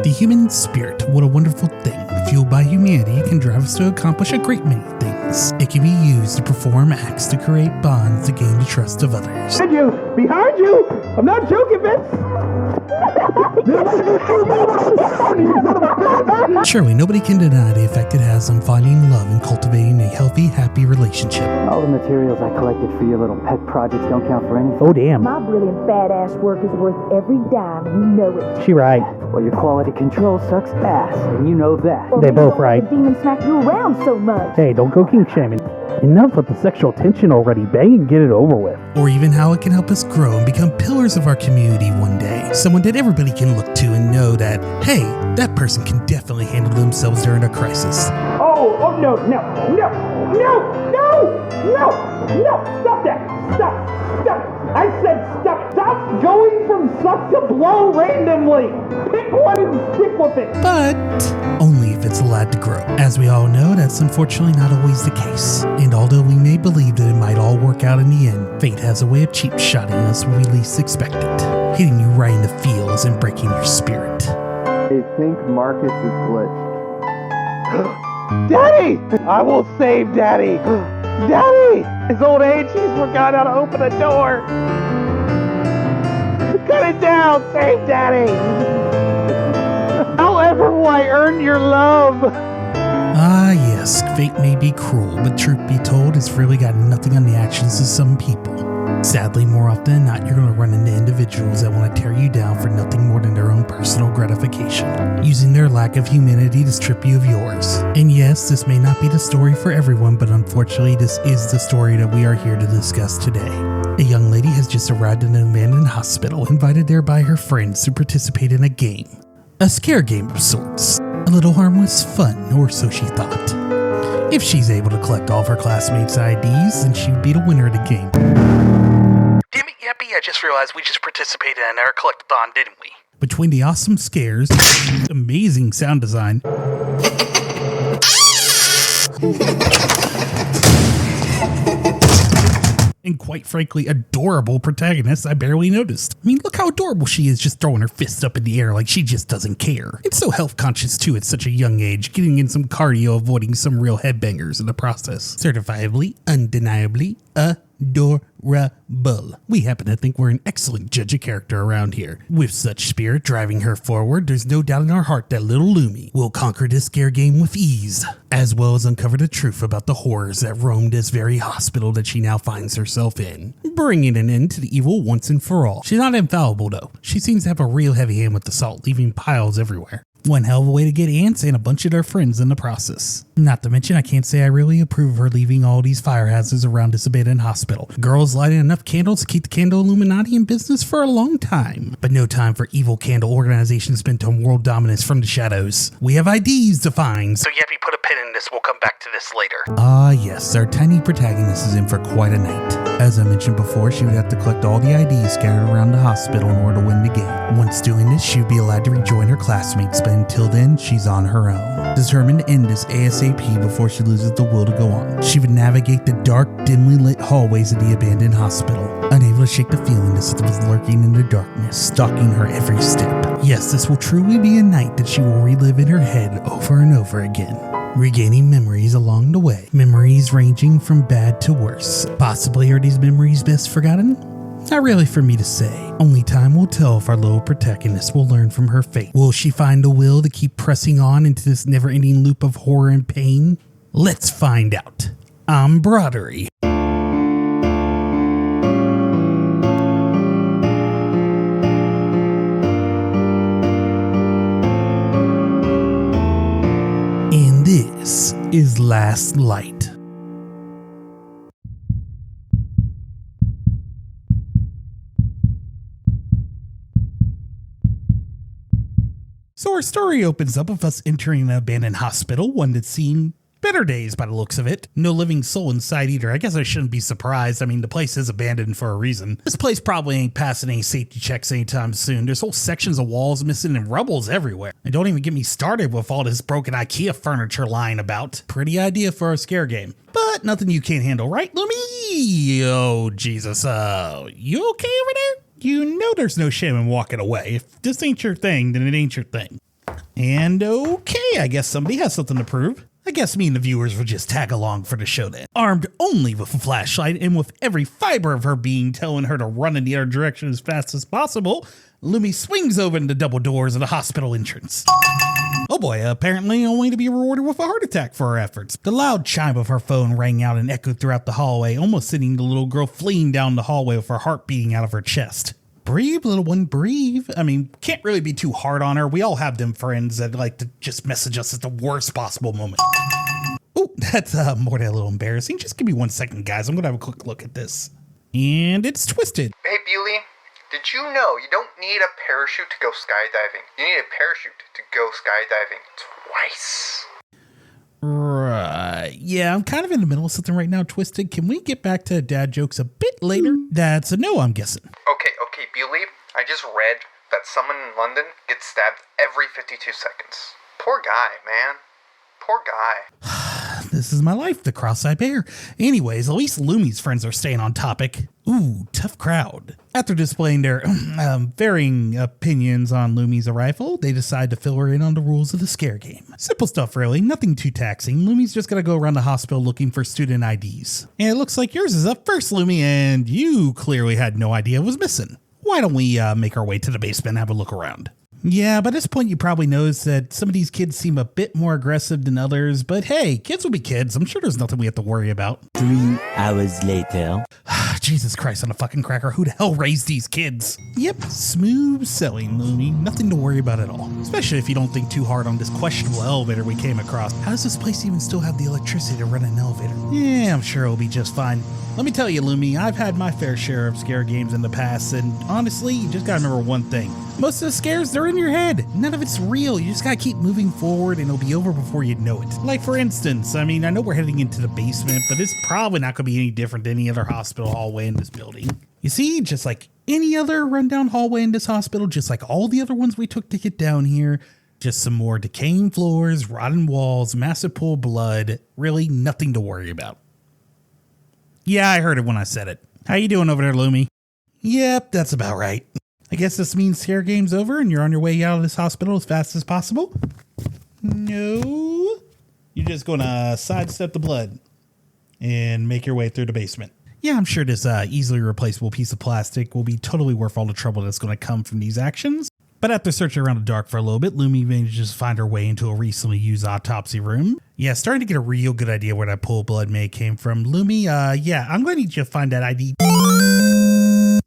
The human spirit, what a wonderful thing. Fueled by humanity, it can drive us to accomplish a great many things. It can be used to perform acts to create bonds to gain the trust of others. Behind you! Behind you! I'm not joking, Vince! Surely nobody can deny the effect it has on finding love and cultivating a healthy, happy relationship. All the materials I collected for your little pet projects don't count for anything. Oh, damn. My brilliant fat-ass work is worth every dime, you know it. She right. Well, your quality control sucks ass, and you know that. Well, They then both don't let right. the demon smack you around so much. Hey, don't go king shaming. Enough with the sexual tension already. Bang and get it over with. Or even how it can help us grow and become pillars of our community one day. Someone that everybody can look to and know that, hey, that person can definitely handle themselves during a crisis. Oh, no, no, no, no, no, no, no, stop that. Stop. I said stop. Stop going from suck to blow randomly. Pick one and stick with it. But only if it's allowed to grow. As we all know, that's unfortunately not always the case. And although we may believe that it might all work out in the end, fate has a way of cheap-shotting us when we least expect it, hitting you right in the feels and breaking your spirit. I think Marcus is glitched. Daddy! I will save Daddy. Daddy! His old age, he's forgot how to open a door. Cut it down! Save Daddy! However will I earn your love? Ah, yes, fate may be cruel, but truth be told, it's really got nothing on the actions of some people. Sadly, more often than not, you're going to run into individuals that want to tear you down for nothing more than their own personal gratification, using their lack of humanity to strip you of yours. And yes, this may not be the story for everyone, but unfortunately, this is the story that we are here to discuss today. A young lady has just arrived in an abandoned hospital, invited there by her friends to participate in a game. A scare game of sorts. A little harmless fun, or so she thought. If she's able to collect all of her classmates' IDs, then she'd be the winner of the game. Damn it, Yappy, I just realized we just participated in our collectathon, didn't we? Between the awesome scares, amazing sound design, and quite frankly, adorable protagonists I barely noticed. I mean, look how adorable she is just throwing her fists up in the air like she just doesn't care. And so health conscious too at such a young age, getting in some cardio, avoiding some real headbangers in the process. Certifiably, undeniably, adorable. We happen to think we're an excellent judge of character around here. With such spirit driving her forward, there's no doubt in our heart that little Lumi will conquer this scare game with ease, as well as uncover the truth about the horrors that roam this very hospital that she now finds herself in, bringing an end to the evil once and for all. She's not infallible though. She seems to have a real heavy hand with the salt, leaving piles everywhere. One hell of a way to get ants and a bunch of their friends in the process. Not to mention, I can't say I really approve of her leaving all these fire hazards around this abandoned hospital. Girls lighting enough candles to keep the candle Illuminati in business for a long time. But no time for evil candle organizations bent on world dominance from the shadows. We have IDs to find. So Yappy, put a pin in this. We'll come back to this later. Ah, yes, our tiny protagonist is in for quite a night. As I mentioned before, she would have to collect all the IDs scattered around the hospital in order to win the game. Once doing this, she would be allowed to rejoin her classmates, but until then, she's on her own. Determined to end this ASAP before she loses the will to go on. She would navigate the dark, dimly lit hallways of the abandoned hospital, unable to shake the feeling that something was lurking in the darkness, stalking her every step. Yes, this will truly be a night that she will relive in her head over and over again, regaining memories along the way. Memories ranging from bad to worse. Possibly are these memories best forgotten? Not really for me to say. Only time will tell if our little protagonist will learn from her fate. Will she find the will to keep pressing on into this never-ending loop of horror and pain? Let's find out. I'm Brawdury. And this is Last Light. So our story opens up with us entering an abandoned hospital, one that's seen better days by the looks of it. No living soul inside either. I guess I shouldn't be surprised. I mean, the place is abandoned for a reason. This place probably ain't passing any safety checks anytime soon. There's whole sections of walls missing and rubbles everywhere. And don't even get me started with all this broken IKEA furniture lying about. Pretty idea for a scare game. But nothing you can't handle, right, Lumi? Oh, Jesus. You okay over there? You know there's no shame in walking away. If this ain't your thing, then it ain't your thing. And okay, I guess somebody has something to prove. I guess me and the viewers will just tag along for the show then. Armed only with a flashlight and with every fiber of her being telling her to run in the other direction as fast as possible, Lumi swings open the double doors of the hospital entrance. Oh boy, apparently only to be rewarded with a heart attack for her efforts. The loud chime of her phone rang out and echoed throughout the hallway, almost sending the little girl fleeing down the hallway with her heart beating out of her chest. Breathe, little one, breathe. I mean, can't really be too hard on her. We all have them friends that like to just message us at the worst possible moment. Oh, that's more than a little embarrassing. Just give me 1 second, guys. I'm going to have a quick look at this. And it's twisted. Hey, Bewley, did you know you don't need a parachute to go skydiving? You need a parachute to go skydiving twice. Right. Yeah, I'm kind of in the middle of something right now, Twisted. Can we get back to dad jokes a bit later? That's a no, I'm guessing. Okay, Bewley, I just read that someone in London gets stabbed every 52 seconds. Poor guy, man. Poor guy. This is my life, the cross-eyed bear. Anyways, at least Lumi's friends are staying on topic. Ooh, tough crowd. After displaying their varying opinions on Lumi's arrival, they decide to fill her in on the rules of the scare game. Simple stuff, really. Nothing too taxing. Lumi's just gonna go around the hospital looking for student IDs. And it looks like yours is up first, Lumi, and you clearly had no idea it was missing. Why don't we make our way to the basement and have a look around? Yeah, by this point you probably noticed that some of these kids seem a bit more aggressive than others, but hey, kids will be kids. I'm sure there's nothing we have to worry about. 3 hours later. Jesus Christ on a fucking cracker, who the hell raised these kids? Yep, smooth sailing, Lumi. Nothing to worry about at all. Especially if you don't think too hard on this questionable elevator we came across. How does this place even still have the electricity to run an elevator? Yeah, I'm sure it'll be just fine. Let me tell you, Lumi, I've had my fair share of scare games in the past, and honestly, you just gotta remember one thing. Most of the scares, they're in your head. None of it's real. You just gotta keep moving forward and it'll be over before you know it. Like for instance, I mean, I know we're heading into the basement, but it's probably not gonna be any different than any other hospital hallway in this building. You see, just like any other rundown hallway in this hospital, just like all the other ones we took to get down here, just some more decaying floors, rotten walls, massive pool of blood, really nothing to worry about. Yeah, I heard it when I said it. How you doing over there, Lumi? Yep, that's about right. I guess this means scare game's over and you're on your way out of this hospital as fast as possible? No. You're just gonna sidestep the blood and make your way through the basement. Yeah, I'm sure this easily replaceable piece of plastic will be totally worth all the trouble that's going to come from these actions. But after searching around the dark for a little bit, Lumi manages to find her way into a recently used autopsy room. Yeah, starting to get a real good idea where that pool of blood may came from. Lumi, yeah, I'm going to need you to find that ID.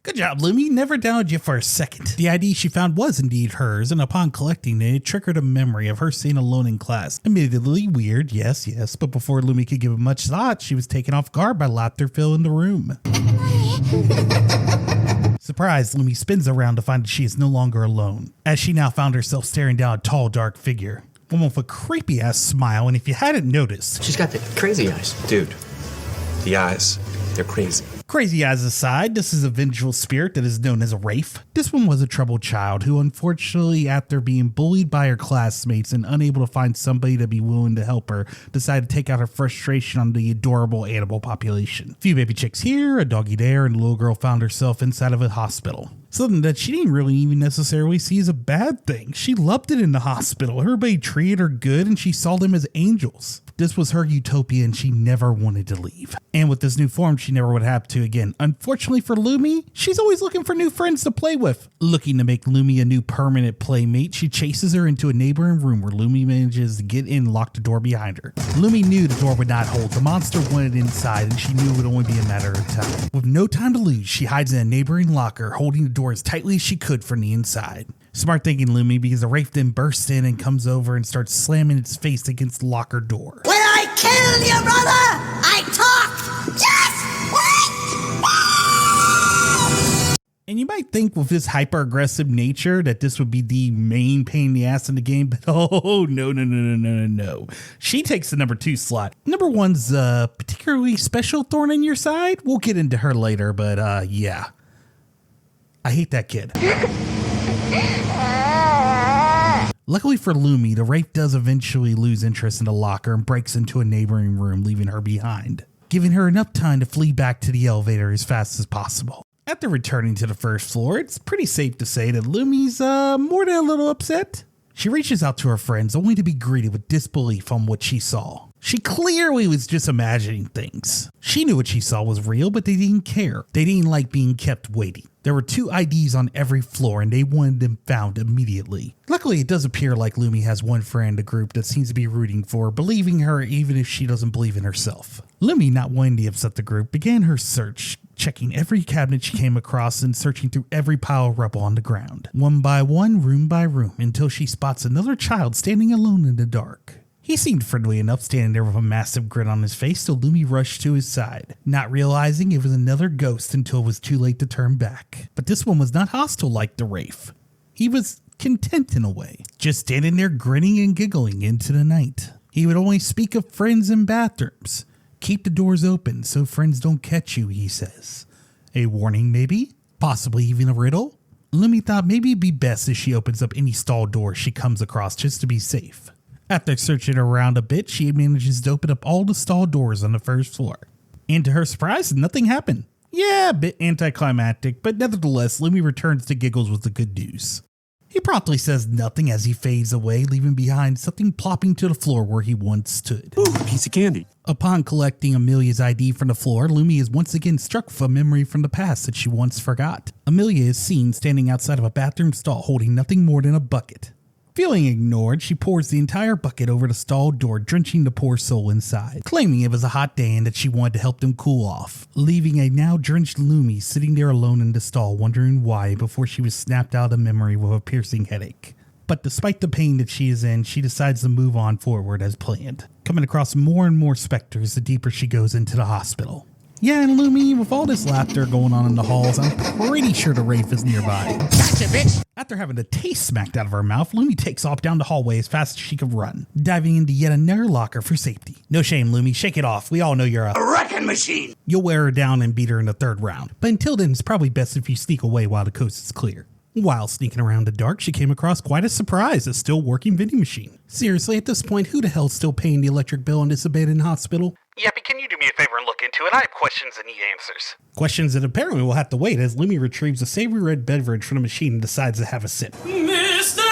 Good job, Lumi. Never doubted you for a second. The ID she found was indeed hers, and upon collecting it, it triggered a memory of her staying alone in class. Admittedly weird, yes, but before Lumi could give it much thought, she was taken off guard by laughter filling the room. Surprised, Lumi spins around to find that she is no longer alone, as she now found herself staring down a tall, dark figure. One with a creepy-ass smile, and if you hadn't noticed... She's got the crazy eyes. Dude, the eyes, they're crazy. Crazy eyes aside, this is a vengeful spirit that is known as a Wraith. This one was a troubled child who, unfortunately, after being bullied by her classmates and unable to find somebody to be willing to help her, decided to take out her frustration on the adorable animal population. A few baby chicks here, a doggy there, and the little girl found herself inside of a hospital. Something that she didn't really even necessarily see as a bad thing. She loved it in the hospital. Everybody treated her good and she saw them as angels. This was her utopia and she never wanted to leave. And with this new form, she never would have to again. Unfortunately for Lumi, she's always looking for new friends to play with. Looking to make Lumi a new permanent playmate, she chases her into a neighboring room where Lumi manages to get in and lock the door behind her. Lumi knew the door would not hold. The monster wanted inside and she knew it would only be a matter of time. With no time to lose, she hides in a neighboring locker, holding the door as tightly as she could from the inside. Smart thinking, Lumi, because the Wraith then bursts in and comes over and starts slamming its face against the locker door. When I kill your brother, I talk! Just wait! And you might think with this hyper-aggressive nature that this would be the main pain in the ass in the game, but oh, no. She takes the number 2 slot. Number 1's a particularly special thorn in your side. We'll get into her later, but yeah. I hate that kid. Luckily for Lumi, the Wraith does eventually lose interest in the locker and breaks into a neighboring room, leaving her behind, giving her enough time to flee back to the elevator as fast as possible. After returning to the first floor, it's pretty safe to say that Lumi's more than a little upset. She reaches out to her friends only to be greeted with disbelief on what she saw. She clearly was just imagining things. She knew what she saw was real, but they didn't care. They didn't like being kept waiting. There were 2 IDs on every floor and they wanted them found immediately. Luckily, it does appear like Lumi has one friend in the group that seems to be rooting for her, believing her even if she doesn't believe in herself. Lumi, not wanting to upset the group, began her search, checking every cabinet she came across and searching through every pile of rubble on the ground. One by one, room by room, until she spots another child standing alone in the dark. He seemed friendly enough, standing there with a massive grin on his face, so Lumi rushed to his side, not realizing it was another ghost until it was too late to turn back. But this one was not hostile like the Wraith. He was content in a way, just standing there grinning and giggling into the night. He would only speak of friends in bathrooms. Keep the doors open so friends don't catch you, he says. A warning maybe? Possibly even a riddle? Lumi thought maybe it'd be best if she opens up any stall door she comes across just to be safe. After searching around a bit, she manages to open up all the stall doors on the first floor. And to her surprise, nothing happened. Yeah, a bit anticlimactic, but nevertheless, Lumi returns to giggles with the good news. He promptly says nothing as he fades away, leaving behind something plopping to the floor where he once stood. Ooh, a piece of candy. Upon collecting Amelia's ID from the floor, Lumi is once again struck with a memory from the past that she once forgot. Amelia is seen standing outside of a bathroom stall holding nothing more than a bucket. Feeling ignored, she pours the entire bucket over the stall door, drenching the poor soul inside, claiming it was a hot day and that she wanted to help them cool off, leaving a now drenched Lumi sitting there alone in the stall, wondering why before she was snapped out of memory with a piercing headache. But despite the pain that she is in, she decides to move on forward as planned, coming across more and more specters the deeper she goes into the hospital. Yeah, and Lumi, with all this laughter going on in the halls, I'm pretty sure the Wraith is nearby. Gotcha, bitch! After having the taste smacked out of her mouth, Lumi takes off down the hallway as fast as she could run, diving into yet another locker for safety. No shame, Lumi, shake it off. We all know you're a wrecking machine! You'll wear her down and beat her in the 3rd round. But until then, it's probably best if you sneak away while the coast is clear. While sneaking around the dark, she came across quite a surprise, a still working vending machine. Seriously, at this point, who the hell's still paying the electric bill in this abandoned hospital? Yappy, can you do me a favor and look into it? I have questions that need answers. Questions that apparently will have to wait as Lumi retrieves a savory red beverage from the machine and decides to have a sip. Mistake!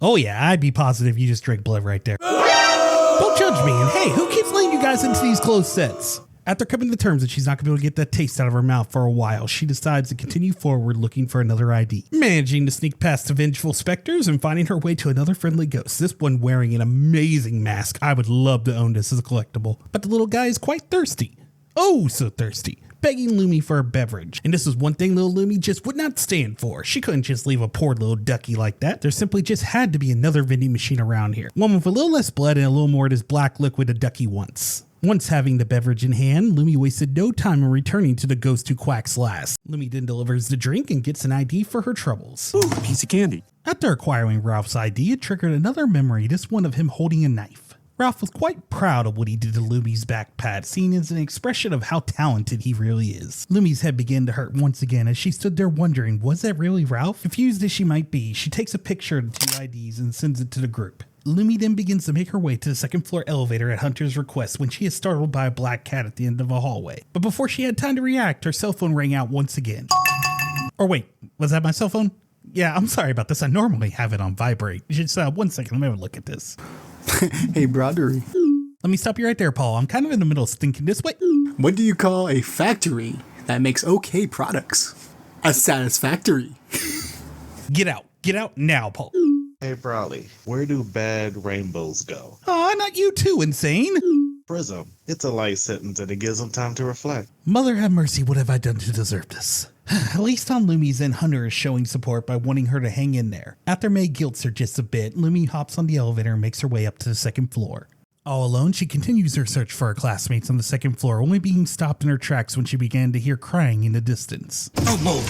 Oh yeah, I'd be positive you just drank blood right there. Don't judge me, and hey, who keeps letting you guys into these closed sets? After coming to terms that she's not going to be able to get that taste out of her mouth for a while, she decides to continue forward looking for another ID. Managing to sneak past the vengeful specters and finding her way to another friendly ghost, this one wearing an amazing mask. I would love to own this as a collectible. But the little guy is quite thirsty. Oh, so thirsty. Begging Lumi for a beverage. And this is one thing little Lumi just would not stand for. She couldn't just leave a poor little ducky like that. There simply just had to be another vending machine around here. One with a little less blood and a little more of this black liquid a ducky wants. Once having the beverage in hand, Lumi wasted no time in returning to the ghost who quacks last. Lumi then delivers the drink and gets an ID for her troubles. Ooh, a piece of candy. After acquiring Ralph's ID, it triggered another memory, this one of him holding a knife. Ralph was quite proud of what he did to Lumi's back pad, seen as an expression of how talented he really is. Lumi's head began to hurt once again as she stood there wondering, was that really Ralph? Confused as she might be, she takes a picture of the 2 IDs and sends it to the group. Lumi then begins to make her way to the 2nd floor elevator at Hunter's request when she is startled by a black cat at the end of a hallway. But before she had time to react, her cell phone rang out once again. Or wait, was that my cell phone? Yeah, I'm sorry about this. I normally have it on vibrate. Just 1 second, let me have a look at this. Hey, Brawdury. Let me stop you right there, Paul. I'm kind of in the middle of thinking this way. What do you call a factory that makes okay products? A satisfactory. Get out. Get out now, Paul. Hey, Brawley, where do bad rainbows go? Aw, not you too, insane. Prism. It's a light sentence and it gives them time to reflect. Mother have mercy, what have I done to deserve this? At least on Lumi's end, Hunter is showing support by wanting her to hang in there. After May guilts her just a bit, Lumi hops on the elevator and makes her way up to the 2nd floor. All alone, she continues her search for her classmates on the 2nd floor, only being stopped in her tracks when she began to hear crying in the distance. Don't move.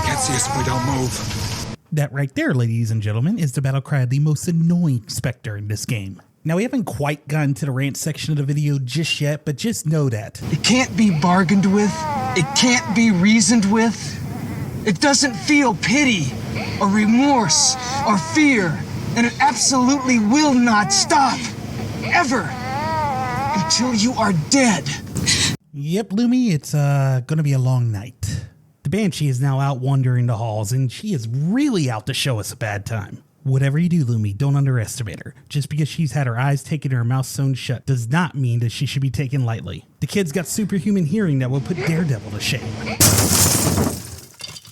Can't see us if we don't move. That right there, ladies and gentlemen, is the battle cry of the most annoying specter in this game. Now, we haven't quite gotten to the rant section of the video just yet, but just know that it can't be bargained with. It can't be reasoned with. It doesn't feel pity or remorse or fear, and it absolutely will not stop, ever, until you are dead. Yep, Lumi, it's gonna be a long night. The Banshee is now out wandering the halls, and she is really out to show us a bad time. Whatever you do, Lumi, don't underestimate her. Just because she's had her eyes taken and her mouth sewn shut does not mean that she should be taken lightly. The kid's got superhuman hearing that will put Daredevil to shame.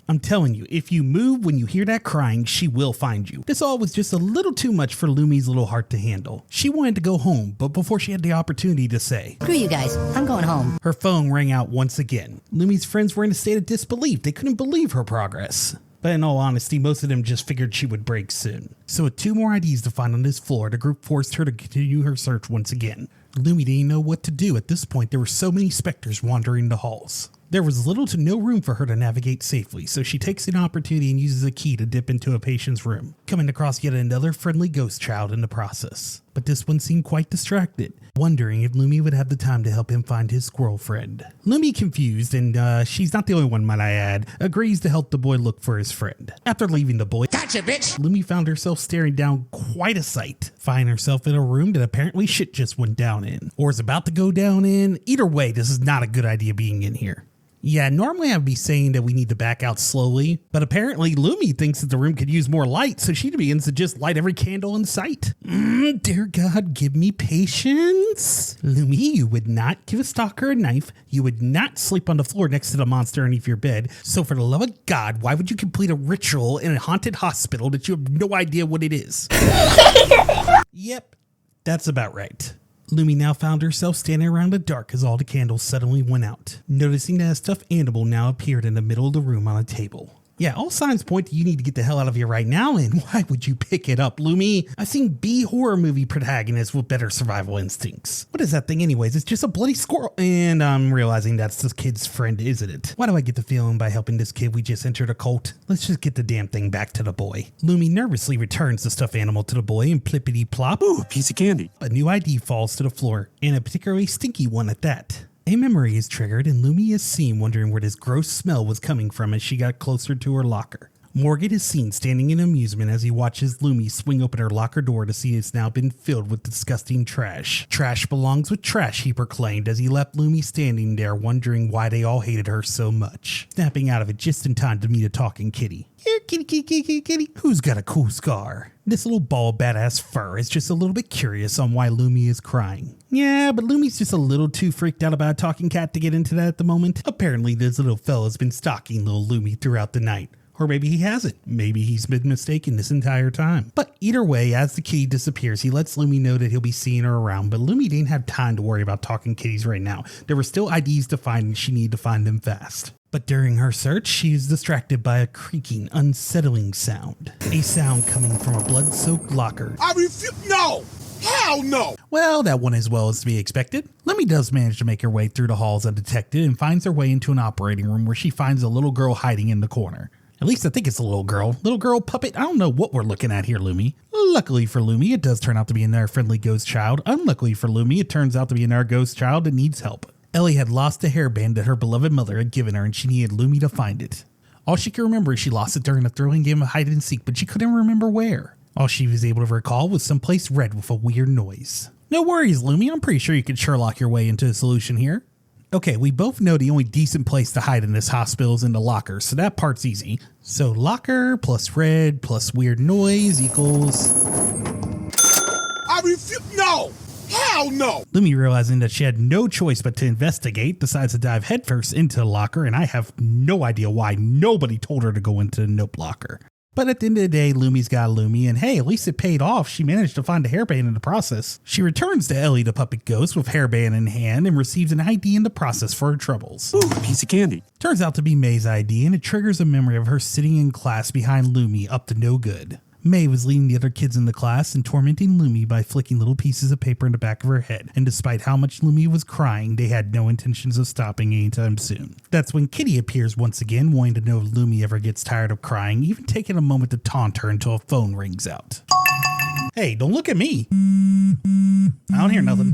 I'm telling you, if you move when you hear that crying, she will find you. This all was just a little too much for Lumi's little heart to handle. She wanted to go home, but before she had the opportunity to say, "Screw you guys, I'm going home," her phone rang out once again. Lumi's friends were in a state of disbelief. They couldn't believe her progress. But in all honesty, most of them just figured she would break soon. So with 2 more IDs to find on this floor, the group forced her to continue her search once again. Lumi didn't know what to do. At this point, there were so many specters wandering the halls. There was little to no room for her to navigate safely, so she takes an opportunity and uses a key to dip into a patient's room, coming across yet another friendly ghost child in the process. But this one seemed quite distracted, wondering if Lumi would have the time to help him find his squirrel friend. Lumi, confused, and she's not the only one, might I add, agrees to help the boy look for his friend. After leaving the boy, "Gotcha, bitch!" Lumi found herself staring down quite a sight, finding herself in a room that apparently shit just went down in, or is about to go down in. Either way, this is not a good idea being in here. Yeah, normally I'd be saying that we need to back out slowly, but apparently Lumi thinks that the room could use more light, so she begins to just light every candle in sight. Dear God, give me patience. Lumi, you would not give a stalker a knife. You would not sleep on the floor next to the monster underneath your bed. So for the love of God, why would you complete a ritual in a haunted hospital that you have no idea what it is? Yep, that's about right. Lumi now found herself standing around in the dark as all the candles suddenly went out, noticing that a stuffed animal now appeared in the middle of the room on a table. Yeah, all signs point to you need to get the hell out of here right now, and why would you pick it up, Lumi? I've seen B-horror movie protagonists with better survival instincts. What is that thing anyways? It's just a bloody squirrel. And I'm realizing that's this kid's friend, isn't it? Why do I get the feeling by helping this kid we just entered a cult? Let's just get the damn thing back to the boy. Lumi nervously returns the stuffed animal to the boy and plippity plop. Ooh, a piece of candy. A new ID falls to the floor, and a particularly stinky one at that. A memory is triggered, and Lumi is seen wondering where this gross smell was coming from as she got closer to her locker. Morgan is seen standing in amusement as he watches Lumi swing open her locker door to see it's now been filled with disgusting trash. Trash belongs with trash, he proclaimed as he left Lumi standing there wondering why they all hated her so much, snapping out of it just in time to meet a talking kitty. Here, kitty, kitty, kitty, kitty. Who's got a cool scar? This little ball of badass fur is just a little bit curious on why Lumi is crying. Yeah, but Lumi's just a little too freaked out about a talking cat to get into that at the moment. Apparently, this little fella's been stalking little Lumi throughout the night. Or maybe he hasn't. Maybe he's been mistaken this entire time. But either way, as the kitty disappears, he lets Lumi know that he'll be seeing her around, but Lumi didn't have time to worry about talking kitties right now. There were still IDs to find and she needed to find them fast. But during her search, she is distracted by a creaking, unsettling sound. A sound coming from a blood-soaked locker. I refuse. No! Hell no! Well, that went as well as to be expected. Lumi does manage to make her way through the halls undetected and finds her way into an operating room where she finds a little girl hiding in the corner. At least I think it's a little girl. Little girl puppet. I don't know what we're looking at here, Lumi. Luckily for Lumi, it does turn out to be another friendly ghost child. Unluckily for Lumi, it turns out to be another ghost child that needs help. Ellie had lost a hairband that her beloved mother had given her, and she needed Lumi to find it. All she could remember is she lost it during a thrilling game of hide and seek, but she couldn't remember where. All she was able to recall was someplace red with a weird noise. No worries, Lumi. I'm pretty sure you could Sherlock your way into a solution here. Okay, we both know the only decent place to hide in this hospital is in the locker, so that part's easy. So locker plus red plus weird noise equals... I refuse. No! Hell no! Lumi, realizing that she had no choice but to investigate, decides to dive headfirst into the locker, and I have no idea why nobody told her to go into the nope locker. But at the end of the day, Lumi's got Lumi, and hey, at least it paid off. She managed to find a hairband in the process. She returns to Ellie the puppet ghost with hairband in hand and receives an ID in the process for her troubles. Ooh, a piece of candy. Turns out to be May's ID, and it triggers a memory of her sitting in class behind Lumi up to no good. May was leading the other kids in the class and tormenting Lumi by flicking little pieces of paper in the back of her head, and despite how much Lumi was crying, they had no intentions of stopping anytime soon. That's when Kitty appears once again, wanting to know if Lumi ever gets tired of crying, even taking a moment to taunt her until a phone rings out. Hey, don't look at me. I don't hear nothing.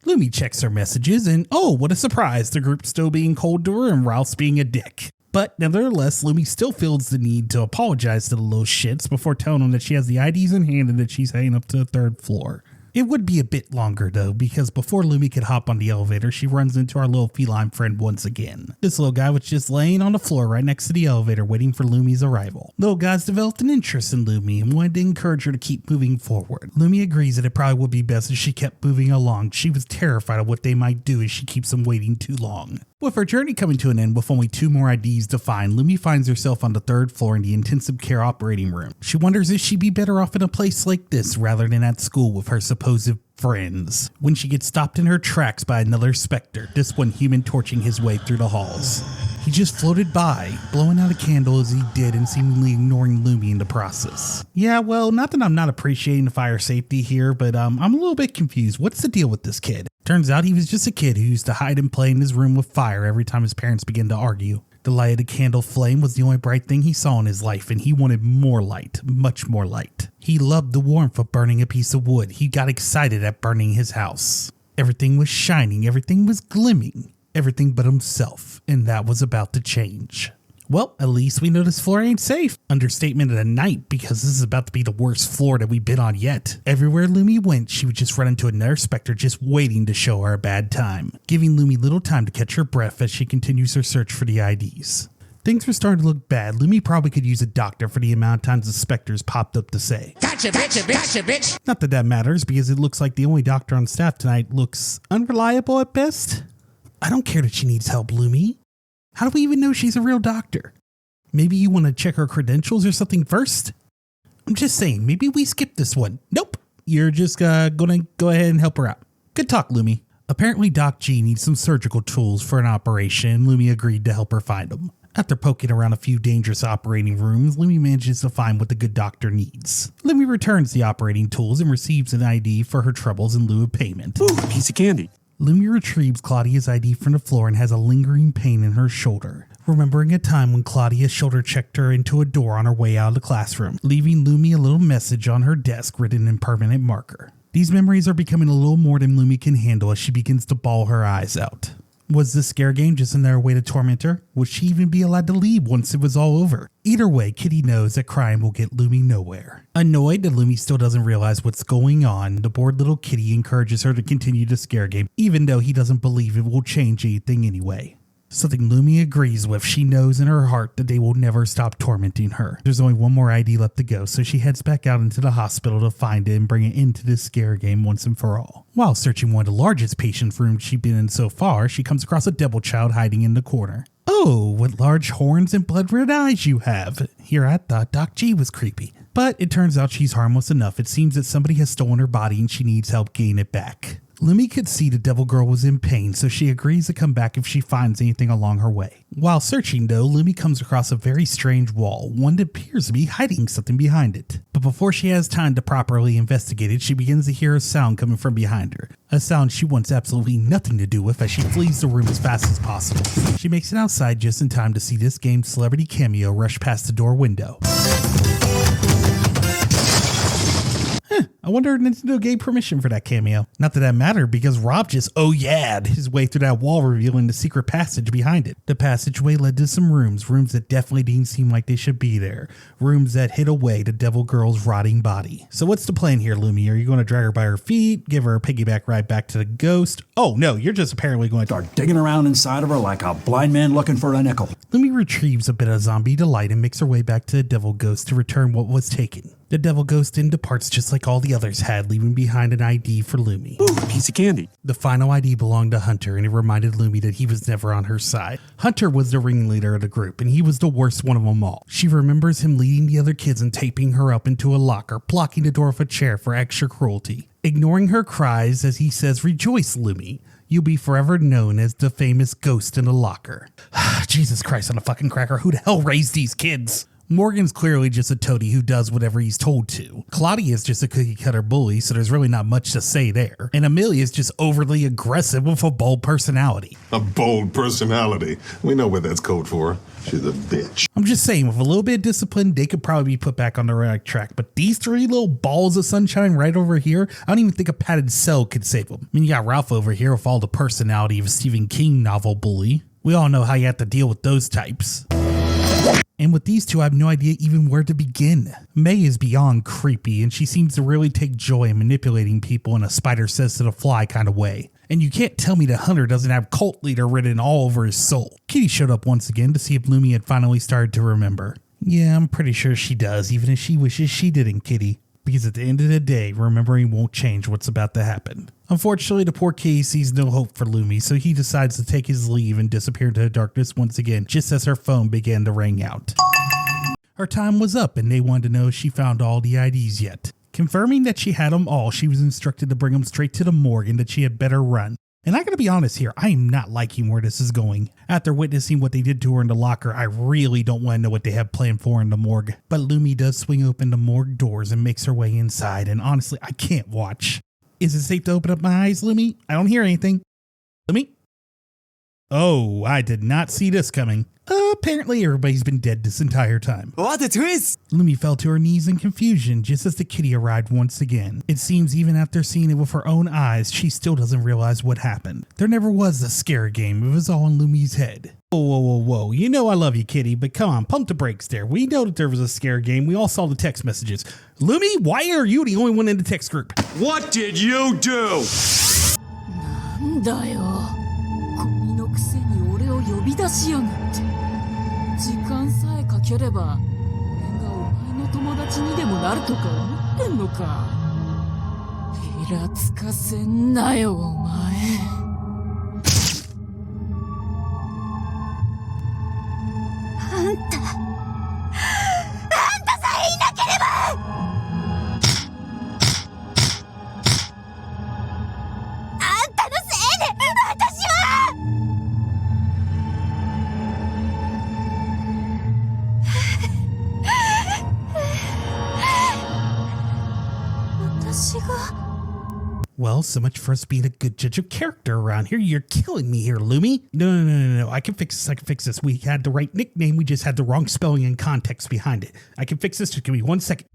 Lumi checks her messages, and oh, what a surprise, the group's still being cold to her and Ralph's being a dick. But nevertheless, Lumi still feels the need to apologize to the little shits before telling them that she has the IDs in hand and that she's heading up to the 3rd floor. It would be a bit longer though, because before Lumi could hop on the elevator, she runs into our little feline friend once again. This little guy was just laying on the floor right next to the elevator waiting for Lumi's arrival. Little guy's developed an interest in Lumi and wanted to encourage her to keep moving forward. Lumi agrees that it probably would be best if she kept moving along. She was terrified of what they might do if she keeps them waiting too long. With her journey coming to an end with only 2 more IDs to find, Lumi finds herself on the 3rd floor in the intensive care operating room. She wonders if she'd be better off in a place like this rather than at school with her supposed friends, when she gets stopped in her tracks by another Spectre, this one human torching his way through the halls. He just floated by, blowing out a candle as he did and seemingly ignoring Lumi in the process. Yeah, well, not that I'm not appreciating the fire safety here, but I'm a little bit confused. What's the deal with this kid? Turns out he was just a kid who used to hide and play in his room with fire every time his parents began to argue. The light of the candle flame was the only bright thing he saw in his life, and he wanted more light, much more light. He loved the warmth of burning a piece of wood. He got excited at burning his house. Everything was shining, everything was glimmering, everything but himself, and that was about to change. Well, at least we know this floor ain't safe. Understatement of the night, because this is about to be the worst floor that we've been on yet. Everywhere Lumi went, she would just run into another Spectre just waiting to show her a bad time, giving Lumi little time to catch her breath as she continues her search for the IDs. Things were starting to look bad. Lumi probably could use a doctor for the amount of times the Spectres popped up to say, "Gotcha, bitch, gotcha, bitch." Not that that matters, because it looks like the only doctor on staff tonight looks unreliable at best. I don't care that she needs help, Lumi. How do we even know she's a real doctor? Maybe you want to check her credentials or something first? I'm just saying, maybe we skip this one. Nope. You're just gonna go ahead and help her out. Good talk, Lumi. Apparently Doc G needs some surgical tools for an operation, and Lumi agreed to help her find them. After poking around a few dangerous operating rooms, Lumi manages to find what the good doctor needs. Lumi returns the operating tools and receives an ID for her troubles in lieu of payment. Ooh, a piece of candy. Lumi retrieves Claudia's ID from the floor and has a lingering pain in her shoulder, remembering a time when Claudia shoulder checked her into a door on her way out of the classroom, leaving Lumi a little message on her desk written in permanent marker. These memories are becoming a little more than Lumi can handle as she begins to bawl her eyes out. Was this scare game just another way to torment her? Would she even be allowed to leave once it was all over? Either way, Kitty knows that crime will get Lumi nowhere. Annoyed that Lumi still doesn't realize what's going on, the bored little Kitty encourages her to continue the scare game, even though he doesn't believe it will change anything anyway. Something Lumi agrees with. She knows in her heart that they will never stop tormenting her. There's only one more ID left to go, so she heads back out into the hospital to find it and bring it into this scare game once and for all. While searching one of the largest patient rooms she's been in so far, she comes across a devil child hiding in the corner. Oh, what large horns and blood-red eyes you have. Here I thought Doc G was creepy. But it turns out she's harmless enough. It seems that somebody has stolen her body and she needs help getting it back. Lumi could see the devil girl was in pain, so she agrees to come back if she finds anything along her way. While searching though, Lumi comes across a very strange wall, one that appears to be hiding something behind it. But before she has time to properly investigate it, she begins to hear a sound coming from behind her. A sound she wants absolutely nothing to do with as she flees the room as fast as possible. She makes it outside just in time to see this game's celebrity cameo rush past the door window. I wonder if Nintendo gave permission for that cameo. Not that mattered, because Rob just oh-ya'd his way through that wall, revealing the secret passage behind it. The passageway led to some rooms that definitely didn't seem like they should be there. Rooms that hid away the devil girl's rotting body. So what's the plan here, Lumi? Are you going to drag her by her feet, give her a piggyback ride back to the ghost? Oh no, you're just apparently going to start digging around inside of her like a blind man looking for a nickel. Lumi retrieves a bit of zombie delight and makes her way back to the devil ghost to return what was taken. The devil ghost then departs just like all the others had, leaving behind an ID for Lumi. Ooh, a piece of candy. The final ID belonged to Hunter, and it reminded Lumi that he was never on her side. Hunter was the ringleader of the group, and he was the worst one of them all. She remembers him leading the other kids and taping her up into a locker, blocking the door with a chair for extra cruelty. Ignoring her cries as he says, "Rejoice, Lumi. You'll be forever known as the famous ghost in the locker." Jesus Christ on a fucking cracker. Who the hell raised these kids? Morgan's clearly just a toady who does whatever he's told to. Claudia's just a cookie-cutter bully, so there's really not much to say there. And Amelia's just overly aggressive with a bold personality. A bold personality? We know what that's code for. She's a bitch. I'm just saying, with a little bit of discipline, they could probably be put back on the right track. But these three little balls of sunshine right over here, I don't even think a padded cell could save them. I mean, you got Ralph over here with all the personality of a Stephen King novel bully. We all know how you have to deal with those types. And with these two, I have no idea even where to begin. May is beyond creepy, and she seems to really take joy in manipulating people in a spider says to the fly kind of way. And you can't tell me that Hunter doesn't have cult leader written all over his soul. Kitty showed up once again to see if Lumi had finally started to remember. Yeah, I'm pretty sure she does, even if she wishes she didn't, Kitty. Because at the end of the day, remembering won't change what's about to happen. Unfortunately, the poor kitty sees no hope for Lumi, so he decides to take his leave and disappear into the darkness once again, just as her phone began to ring out. Her time was up, and they wanted to know if she found all the IDs yet. Confirming that she had them all, she was instructed to bring them straight to the morgue and that she had better run. And I gotta be honest here, I am not liking where this is going. After witnessing what they did to her in the locker, I really don't want to know what they have planned for in the morgue. But Lumi does swing open the morgue doors and makes her way inside, and honestly, I can't watch. Is it safe to open up my eyes, Lumi? I don't hear anything. Lumi? Oh, I did not see this coming. Apparently everybody's been dead this entire time. What a twist! Lumi fell to her knees in confusion just as the kitty arrived once again. It seems even after seeing it with her own eyes, she still doesn't realize what happened. There never was a scare game, it was all in Lumi's head. Whoa. You know I love you, kitty, but come on, pump the brakes there. We know that there was a scare game. We all saw the text messages. Lumi, why are you the only one in the text group? What did you do? なんだよ。ゴミのくせに俺を呼び出しやがって。時間さえかければ、俺がお前の友達にでもなるとか思ってんのか。イラつかせんなよ、お前。あんたさえいなければ！あんたのせいで私は！私が。Well, so much for us being a good judge of character around here. You're killing me here, Lumi. No. I can fix this. We had the right nickname. We just had the wrong spelling and context behind it. I can fix this. Just give me 1 second.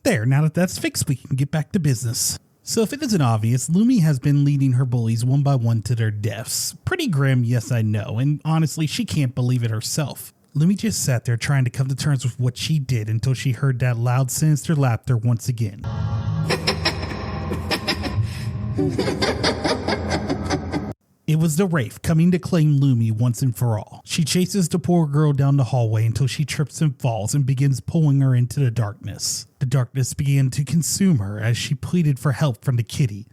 There, now that that's fixed, we can get back to business. So if it isn't obvious, Lumi has been leading her bullies one by one to their deaths. Pretty grim, yes I know, and honestly, she can't believe it herself. Lumi just sat there trying to come to terms with what she did until she heard that loud, sinister laughter once again. It was the Wraith coming to claim Lumi once and for all. She chases the poor girl down the hallway until she trips and falls and begins pulling her into the darkness. The darkness began to consume her as she pleaded for help from the kitty.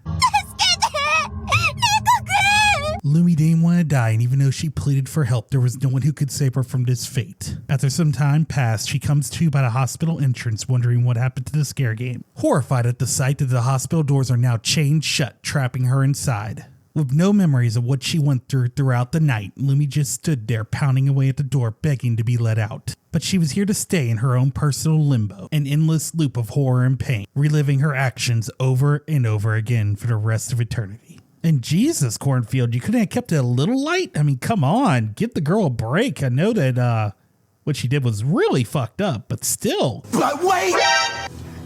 Lumi didn't want to die, and even though she pleaded for help, there was no one who could save her from this fate. After some time passed, she comes to by the hospital entrance, wondering what happened to the scare game. Horrified at the sight that the hospital doors are now chained shut, trapping her inside. With no memories of what she went through throughout the night, Lumi just stood there pounding away at the door, begging to be let out. But she was here to stay in her own personal limbo, an endless loop of horror and pain, reliving her actions over and over again for the rest of eternity. And Jesus, Cornfield, you couldn't have kept it a little light? I mean, come on, give the girl a break. I know that what she did was really fucked up, but still. But wait!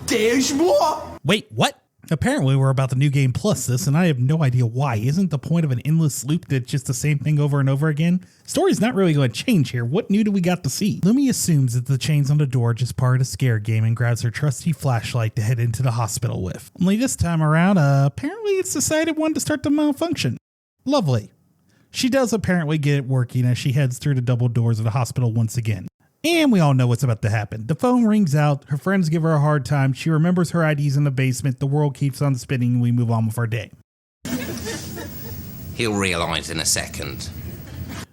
There's more! Wait, what? Apparently we're about the New Game Plus this, and I have no idea why. Isn't the point of an endless loop that's just the same thing over and over again? Story's not really going to change here. What new do we got to see? Lumi assumes that the chains on the door are just part of the scare game and grabs her trusty flashlight to head into the hospital with. Only this time around, apparently it's decided one to start to malfunction. Lovely. She does apparently get it working as she heads through the double doors of the hospital once again. And we all know what's about to happen. The phone rings out, her friends give her a hard time, she remembers her IDs in the basement, the world keeps on spinning, and we move on with our day. He'll realize in a second.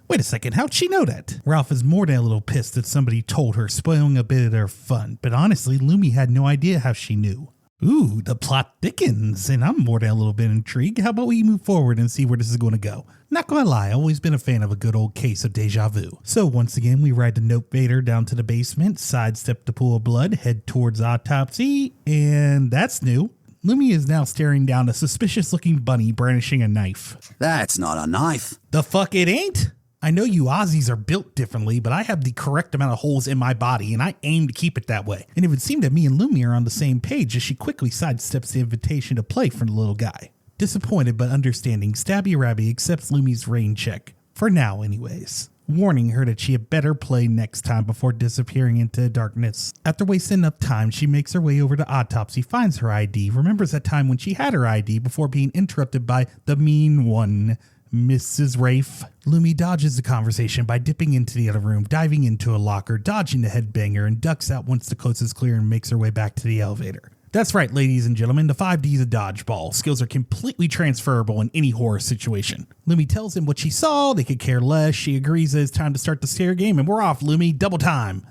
Wait a second, how'd she know that? Ralph is more than a little pissed that somebody told her, spoiling a bit of their fun, but honestly, Lumi had no idea how she knew. Ooh, the plot thickens, and I'm more than a little bit intrigued. How about we move forward and see where this is going to go? Not gonna lie, I've always been a fan of a good old case of deja vu. So once again, we ride the Note Vader down to the basement, sidestep the pool of blood, head towards autopsy, and that's new. Lumi is now staring down a suspicious-looking bunny brandishing a knife. That's not a knife. The fuck it ain't? I know you Aussies are built differently, but I have the correct amount of holes in my body, and I aim to keep it that way. And it would seem that me and Lumi are on the same page as she quickly sidesteps the invitation to play from the little guy. Disappointed but understanding, Stabby Rabby accepts Lumi's rain check. For now, anyways. warning her that she had better play next time before disappearing into darkness. After wasting enough time, she makes her way over to Autopsy, finds her ID, remembers that time when she had her ID before being interrupted by the mean one, Mrs. Rafe. Lumi dodges the conversation by dipping into the other room, diving into a locker, dodging the headbanger, and ducks out once the coast is clear and makes her way back to the elevator. That's right, ladies and gentlemen, the 5D's of dodgeball. Skills are completely transferable in any horror situation. Lumi tells him what she saw, they could care less, she agrees that it's time to start the stare game, and we're off, Lumi, double time.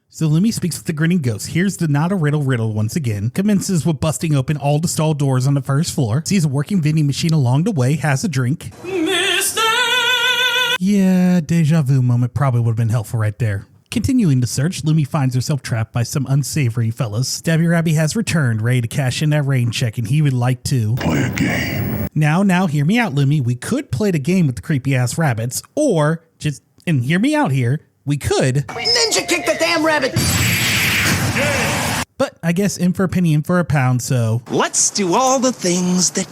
So Lumi speaks with the grinning ghost, hears the not a riddle once again, commences with busting open all the stall doors on the first floor, sees a working vending machine along the way, has a drink. Yeah, deja vu moment probably would have been helpful right there. Continuing the search, Lumi finds herself trapped by some unsavory fellas. Stabby Rabby has returned, ready to cash in that rain check, and he would like to play a game. Now, hear me out, Lumi. We could play the game with the creepy ass rabbits, or just, and hear me out here, we could ninja kick the damn rabbit. But I guess in for a penny, in for a pound, so let's do all the things that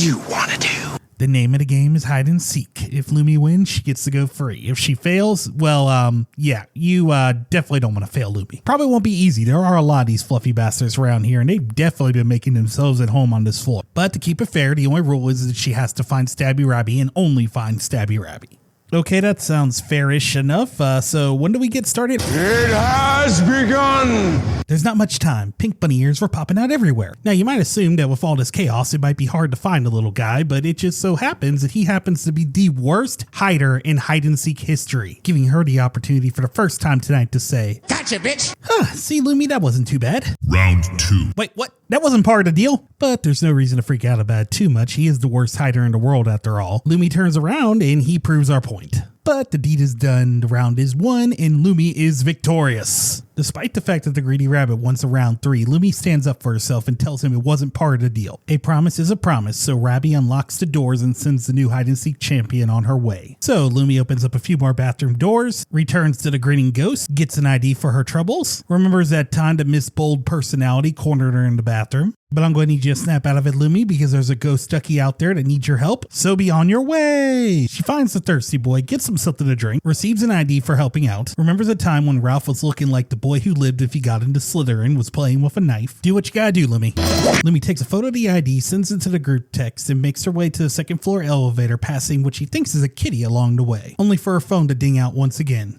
you want to do. The name of the game is hide and seek. If Lumi wins, she gets to go free. If she fails, well, yeah, you definitely don't want to fail Lumi. Probably won't be easy. There are a lot of these fluffy bastards around here, and they've definitely been making themselves at home on this floor. But to keep it fair, the only rule is that she has to find Stabby Rabby and only find Stabby Rabby. Okay, that sounds fairish enough. So when do we get started? It has begun! There's not much time. Pink bunny ears were popping out everywhere. Now, you might assume that with all this chaos, it might be hard to find the little guy, but it just so happens that he happens to be the worst hider in hide-and-seek history, giving her the opportunity for the first time tonight to say, Gotcha, bitch! See, Lumi, that wasn't too bad. Round 2. Wait, what? That wasn't part of the deal? But there's no reason to freak out about it too much. He is the worst hider in the world after all. Lumi turns around and he proves our point. But the deed is done, the round is won, and Lumi is victorious. Despite the fact that the greedy rabbit wants a round 3, Lumi stands up for herself and tells him it wasn't part of the deal. A promise is a promise, so Rabby unlocks the doors and sends the new hide-and-seek champion on her way. So Lumi opens up a few more bathroom doors, returns to the grinning ghost, gets an ID for her troubles, remembers that time that Miss Bold Personality cornered her in the bathroom. But I'm going to need you to snap out of it, Lumi, because there's a ghost ducky out there that needs your help, so be on your way! She finds the thirsty boy, gets him something to drink, receives an ID for helping out, remembers a time when Ralph was looking like the boy who lived if he got into Slytherin, was playing with a knife. Do what you gotta do, Lumi. Lumi takes a photo of the ID, sends it to the group text, and makes her way to the second floor elevator, passing what she thinks is a kitty along the way, only for her phone to ding out once again.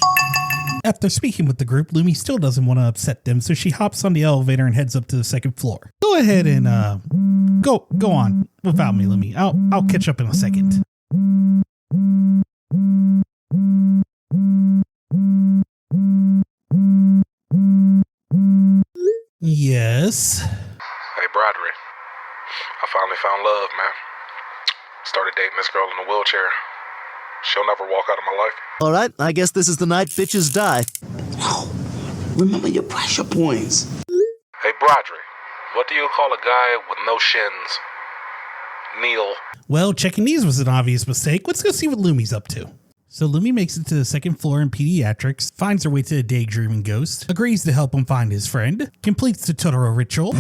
After speaking with the group, Lumi still doesn't want to upset them, so she hops on the elevator and heads up to the second floor. Go ahead and go on without me, Lumi. I'll catch up in a second. Yes. Hey, Brawdury. I finally found love, man. Started dating this girl in a wheelchair. She'll never walk out of my life. All right, I guess this is the night bitches die. Remember your pressure points. Hey, Brawdury. What do you call a guy with no shins? Neil. Well, checking these was an obvious mistake. Let's go see what Lumi's up to. So Lumi makes it to the second floor in pediatrics, finds her way to the daydreaming ghost, agrees to help him find his friend, completes the Totoro ritual,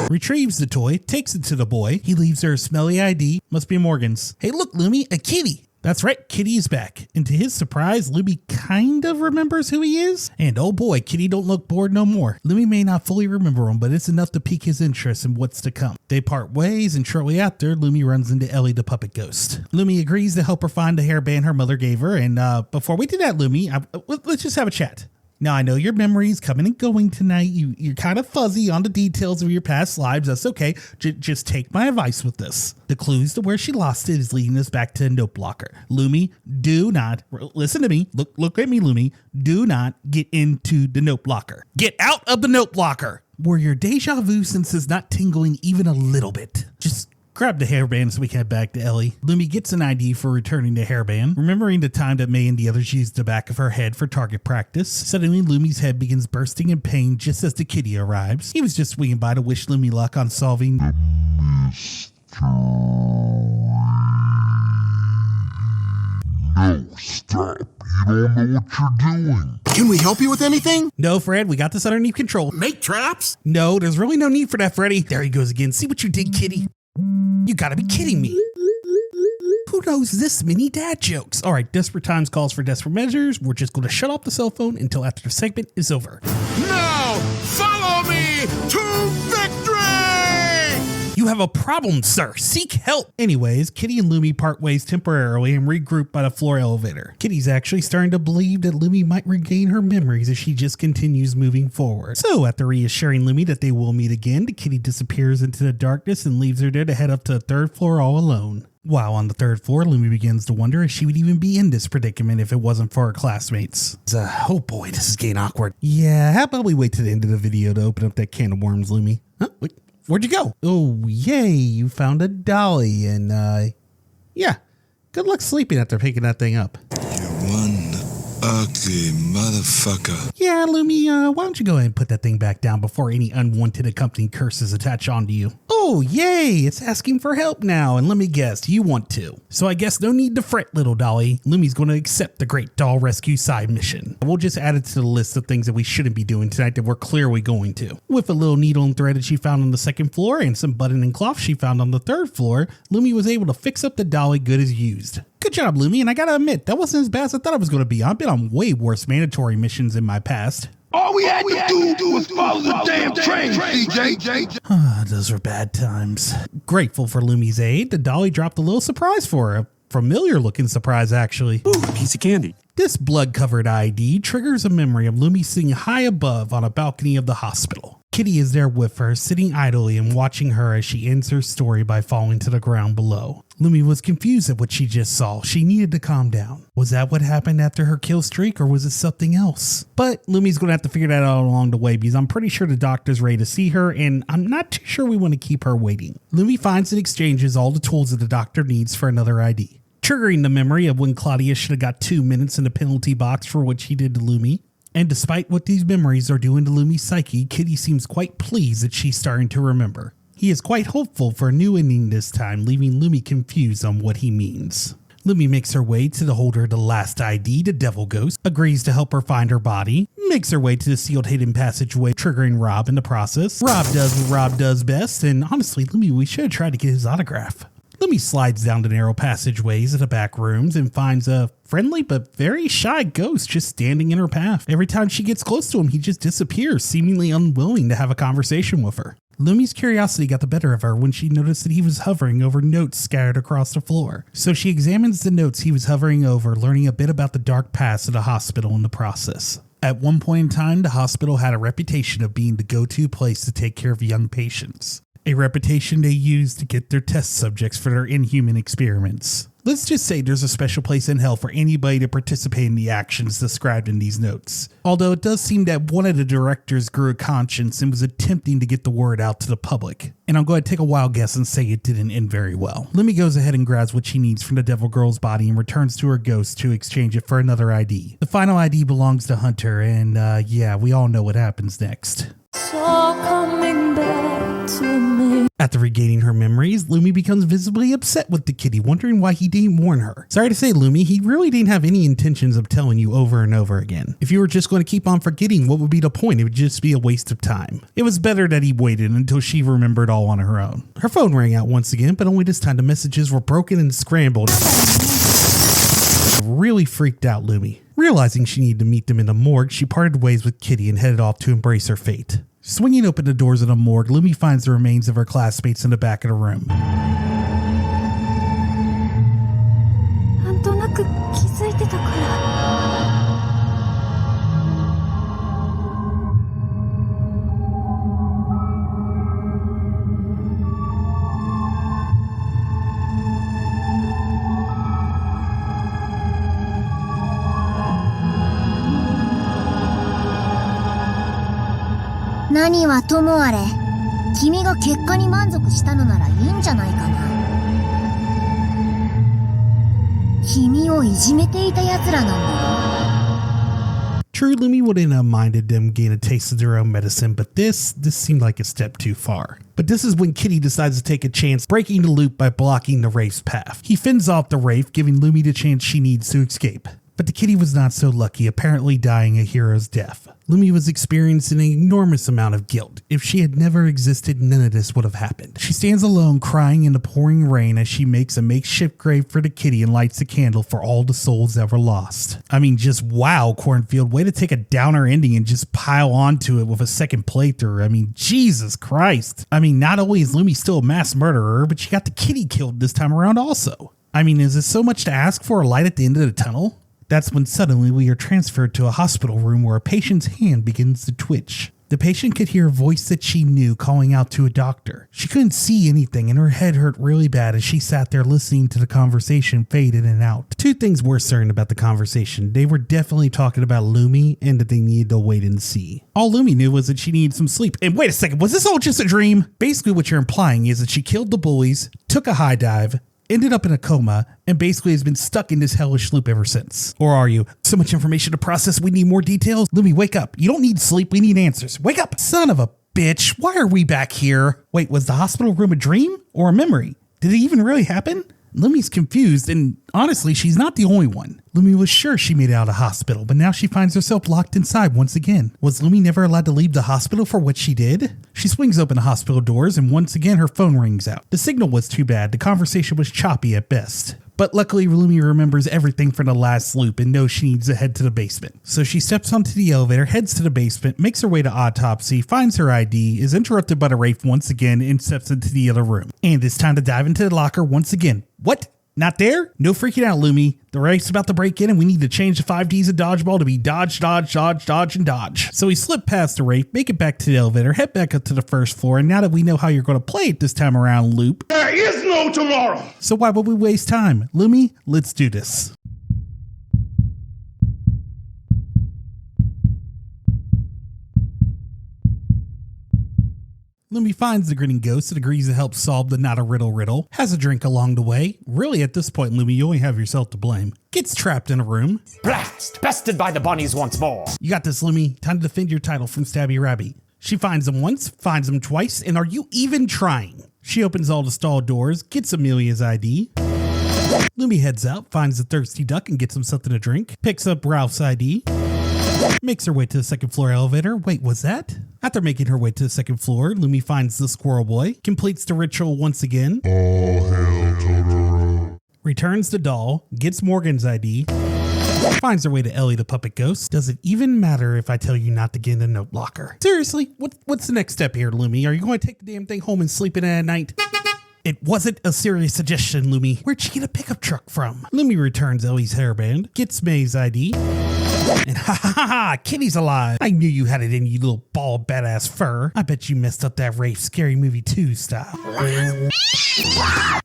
retrieves the toy, takes it to the boy. He leaves her a smelly ID, must be Morgan's. Hey, look, Lumi, a kitty. That's right, Kitty is back. And to his surprise, Lumi kind of remembers who he is. And oh boy, Kitty don't look bored no more. Lumi may not fully remember him, but it's enough to pique his interest in what's to come. They part ways, and shortly after, Lumi runs into Ellie the puppet ghost. Lumi agrees to help her find the hairband her mother gave her. And before we do that, Lumi, let's just have a chat. Now, I know your memory's coming and going tonight. You're kind of fuzzy on the details of your past lives. That's okay. Just take my advice with this. The clues to where she lost it is leading us back to a note blocker. Lumi, do not, listen to me. Look at me, Lumi. Do not get into the note blocker. Get out of the note blocker. Where your deja vu sense is not tingling even a little bit. Just grab the hairband so we can head back to Ellie. Lumi gets an ID for returning the hairband, remembering the time that May and the others used the back of her head for target practice. Suddenly, Lumi's head begins bursting in pain just as the kitty arrives. He was just swinging by to wish Lumi luck on solving the mystery. No, stop. You don't know what you're doing. Can we help you with anything? No, Fred, we got this underneath control. Make traps? No, there's really no need for that, Freddy. There he goes again. See what you did, kitty? You gotta be kidding me. Who knows this many dad jokes? All right, desperate times calls for desperate measures. We're just going to shut off the cell phone until after the segment is over. Now, follow me to victory! You have a problem, sir. Seek help. Anyways, Kitty and Lumi part ways temporarily and regroup by the floor elevator. Kitty's actually starting to believe that Lumi might regain her memories as she just continues moving forward. So after reassuring Lumi that they will meet again, the Kitty disappears into the darkness and leaves her there to head up to the third floor all alone. While on the third floor, Lumi begins to wonder if she would even be in this predicament if it wasn't for her classmates. Oh boy, this is getting awkward. Yeah, how about we wait to the end of the video to open up that can of worms, Lumi? Huh? Wait. Where'd you go? Oh, yay, you found a dolly, and, yeah, good luck sleeping after picking that thing up. You one ugly motherfucker. Yeah, Lumi, why don't you go ahead and put that thing back down before any unwanted accompanying curses attach onto you? Oh, yay, it's asking for help now, and let me guess, you want to. So I guess no need to fret, little dolly. Lumi's going to accept the Great Doll Rescue side mission. We'll just add it to the list of things that we shouldn't be doing tonight that we're clearly going to. With a little needle and thread that she found on the second floor and some button and cloth she found on the third floor, Lumi was able to fix up the dolly good as used. Good job, Lumi, and I gotta admit, that wasn't as bad as I thought it was going to be. I've been on way worse mandatory missions in my past. All we had to do was follow the damn train, CJ. Those were bad times. Grateful for Lumi's aid, the dolly dropped a little surprise for her. A familiar looking surprise, actually. Ooh, a piece of candy. This blood-covered ID triggers a memory of Lumi sitting high above on a balcony of the hospital. Kitty is there with her, sitting idly and watching her as she ends her story by falling to the ground below. Lumi was confused at what she just saw. She needed to calm down. Was that what happened after her kill streak, or was it something else? But Lumi's going to have to figure that out along the way, because I'm pretty sure the doctor's ready to see her, and I'm not too sure we want to keep her waiting. Lumi finds and exchanges all the tools that the doctor needs for another ID, triggering the memory of when Claudia should have got 2 minutes in the penalty box for what she did to Lumi. And despite what these memories are doing to Lumi's psyche, Kitty seems quite pleased that she's starting to remember. He is quite hopeful for a new ending this time, leaving Lumi confused on what he means. Lumi makes her way to the holder of the last ID, the Devil Ghost, agrees to help her find her body, makes her way to the sealed hidden passageway, triggering Rob in the process. Rob does what Rob does best, and honestly, Lumi, we should have tried to get his autograph. Lumi slides down the narrow passageways of the back rooms and finds a friendly but very shy ghost just standing in her path. Every time she gets close to him, he just disappears, seemingly unwilling to have a conversation with her. Lumi's curiosity got the better of her when she noticed that he was hovering over notes scattered across the floor. So she examines the notes he was hovering over, learning a bit about the dark past of the hospital in the process. At one point in time, the hospital had a reputation of being the go-to place to take care of young patients. A reputation they used to get their test subjects for their inhuman experiments. Let's just say there's a special place in hell for anybody to participate in the actions described in these notes. Although it does seem that one of the directors grew a conscience and was attempting to get the word out to the public. And I'm going to take a wild guess and say it didn't end very well. Lumi goes ahead and grabs what she needs from the Devil Girl's body and returns to her ghost to exchange it for another ID. The final ID belongs to Hunter, and yeah, we all know what happens next. So coming back to me. After regaining her memories, Lumi becomes visibly upset with the kitty, wondering why he didn't warn her. Sorry to say, Lumi, he really didn't have any intentions of telling you over and over again. If you were just going to keep on forgetting, what would be the point? It would just be a waste of time. It was better that he waited until she remembered all on her own. Her phone rang out once again, but only this time the messages were broken and scrambled. Really freaked out Lumi. Realizing she needed to meet them in the morgue, she parted ways with Kitty and headed off to embrace her fate. Swinging open the doors of the morgue, Lumi finds the remains of her classmates in the back of the room. なんとなく気づいてたから。 何はともあれ、君が結果に満足したのならいいんじゃないかな。君をいじめていた奴らなんだよ。 True, Lumi wouldn't have minded them getting a taste of their own medicine, but this seemed like a step too far. But this is when Kitty decides to take a chance, breaking the loop by blocking the Wraith's path. He fends off the Wraith, giving Lumi the chance she needs to escape. But the kitty was not so lucky, apparently dying a hero's death. Lumi was experiencing an enormous amount of guilt. If she had never existed, none of this would have happened. She stands alone, crying in the pouring rain as she makes a makeshift grave for the kitty and lights a candle for all the souls ever lost. I mean, just wow, Cornfield, way to take a downer ending and just pile onto it with a second playthrough. I mean, Jesus Christ. I mean, not only is Lumi still a mass murderer, but she got the kitty killed this time around also. I mean, is it so much to ask for a light at the end of the tunnel? That's when suddenly we are transferred to a hospital room where a patient's hand begins to twitch. The patient could hear a voice that she knew calling out to a doctor. She couldn't see anything and her head hurt really bad as she sat there listening to the conversation fade in and out. Two things were certain about the conversation. They were definitely talking about Lumi and that they needed to wait and see. All Lumi knew was that she needed some sleep. And wait a second, was this all just a dream? Basically what you're implying is that she killed the bullies, took a high dive, ended up in a coma, and basically has been stuck in this hellish loop ever since. Or are you? So much information to process, we need more details? Lumi, wake up. You don't need sleep, we need answers. Wake up! Son of a bitch, why are we back here? Wait, was the hospital room a dream or a memory? Did it even really happen? Lumi's confused, and honestly, she's not the only one. Lumi was sure she made it out of hospital, but now she finds herself locked inside once again. Was Lumi never allowed to leave the hospital for what she did? She swings open the hospital doors, and once again her phone rings out. The signal was too bad, the conversation was choppy at best. But luckily, Lumi remembers everything from the last loop and knows she needs to head to the basement. So she steps onto the elevator, heads to the basement, makes her way to autopsy, finds her ID, is interrupted by the Wraith once again, and steps into the other room. And it's time to dive into the locker once again. What? Not there? No freaking out, Lumi. The Wraith's about to break in and we need to change the 5Ds of dodgeball to be dodge, dodge, dodge, dodge, and dodge. So we slip past the Wraith, make it back to the elevator, head back up to the first floor, and now that we know how you're going to play it this time around, Loop, there is no tomorrow. So why would we waste time? Lumi, let's do this. Lumi finds the grinning ghost and agrees to help solve the not a riddle, has a drink along the way. Really, at this point, Lumi, you only have yourself to blame. Gets trapped in a room. Blast! Bested by the bunnies once more. You got this, Lumi. Time to defend your title from Stabby Rabby. She finds him once, finds him twice, and are you even trying? She opens all the stall doors, gets Amelia's ID. Lumi heads out, finds the thirsty duck and gets him something to drink. Picks up Ralph's ID. Makes her way to the second floor elevator. Wait, was that? After making her way to the second floor, Lumi finds the squirrel boy, completes the ritual once again. All hail Totoro. Returns the doll, gets Morgan's ID, finds her way to Ellie the puppet ghost. Does it even matter if I tell you not to get in the note locker? Seriously, what's the next step here, Lumi? Are you going to take the damn thing home and sleep in it at night? It wasn't a serious suggestion, Lumi. Where'd she get a pickup truck from? Lumi returns Ellie's hairband, gets May's ID, and ha ha ha, Kitty's alive. I knew you had it in you, little bald badass fur. I bet you messed up that Rafe Scary Movie 2 style.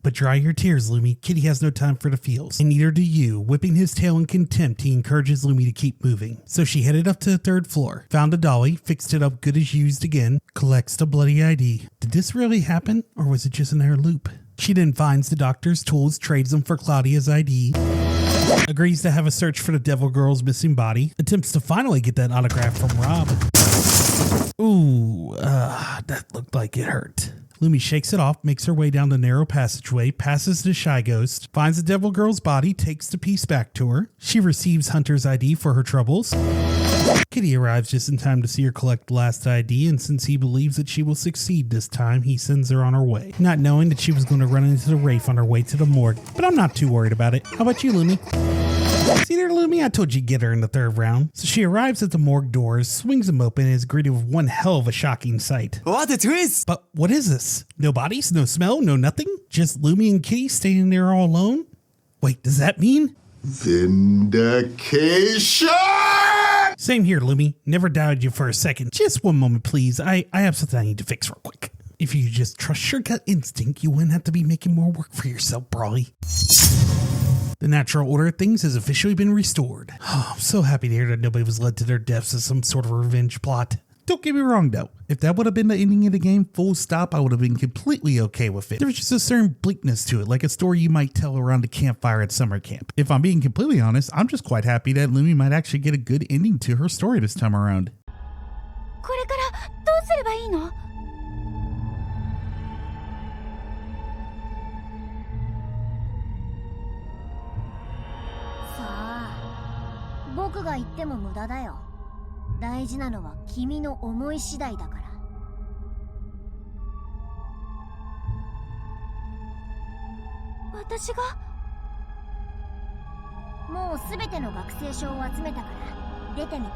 But dry your tears, Lumi. Kitty has no time for the feels, and neither do you. Whipping his tail in contempt, he encourages Lumi to keep moving. So she headed up to the third floor, found a dolly, fixed it up good as used again, collects the bloody ID. Did this really happen, or was it just an air loop? She then finds the doctor's tools, trades them for Claudia's ID, agrees to have a search for the Devil Girl's missing body, attempts to finally get that autograph from Rob. Ooh, that looked like it hurt. Lumi shakes it off, makes her way down the narrow passageway, passes the Shy Ghost, finds the Devil Girl's body, takes the piece back to her. She receives Hunter's ID for her troubles. Kitty arrives just in time to see her collect the last ID, and since he believes that she will succeed this time, he sends her on her way, not knowing that she was going to run into the Wraith on her way to the morgue. But I'm not too worried about it. How about you, Lumi? See there, Lumi? I told you to get her in the third round. So she arrives at the morgue doors, swings them open, and is greeted with one hell of a shocking sight. What a twist! But what is this? No bodies, no smell, no nothing? Just Lumi and Kitty standing there all alone? Wait, does that mean? Vindication! Same here, Lumi. Never doubted you for a second. Just one moment, please. I have something I need to fix real quick. If you just trust your gut instinct, you wouldn't have to be making more work for yourself, Brawly. The natural order of things has officially been restored. Oh, I'm so happy to hear that nobody was led to their deaths as some sort of revenge plot. Don't get me wrong though, if that would have been the ending of the game, full stop, I would have been completely okay with it. There was just a certain bleakness to it, like a story you might tell around a campfire at summer camp. If I'm being completely honest, I'm just quite happy that Lumi might actually get a good ending to her story this time around. これからどうすればいいの?僕が言っても無駄だよ。大事なのは君の思い次第だから。私が？もうすべての学生証を集めたから出てみて。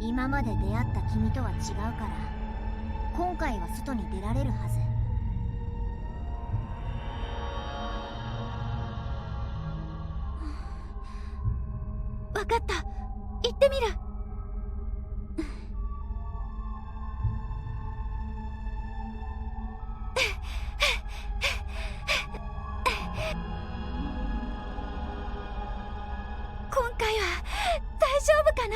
今まで出会った君とは違うから今回は外に出られるはず。わかった、行ってみる。今回は大丈夫かな。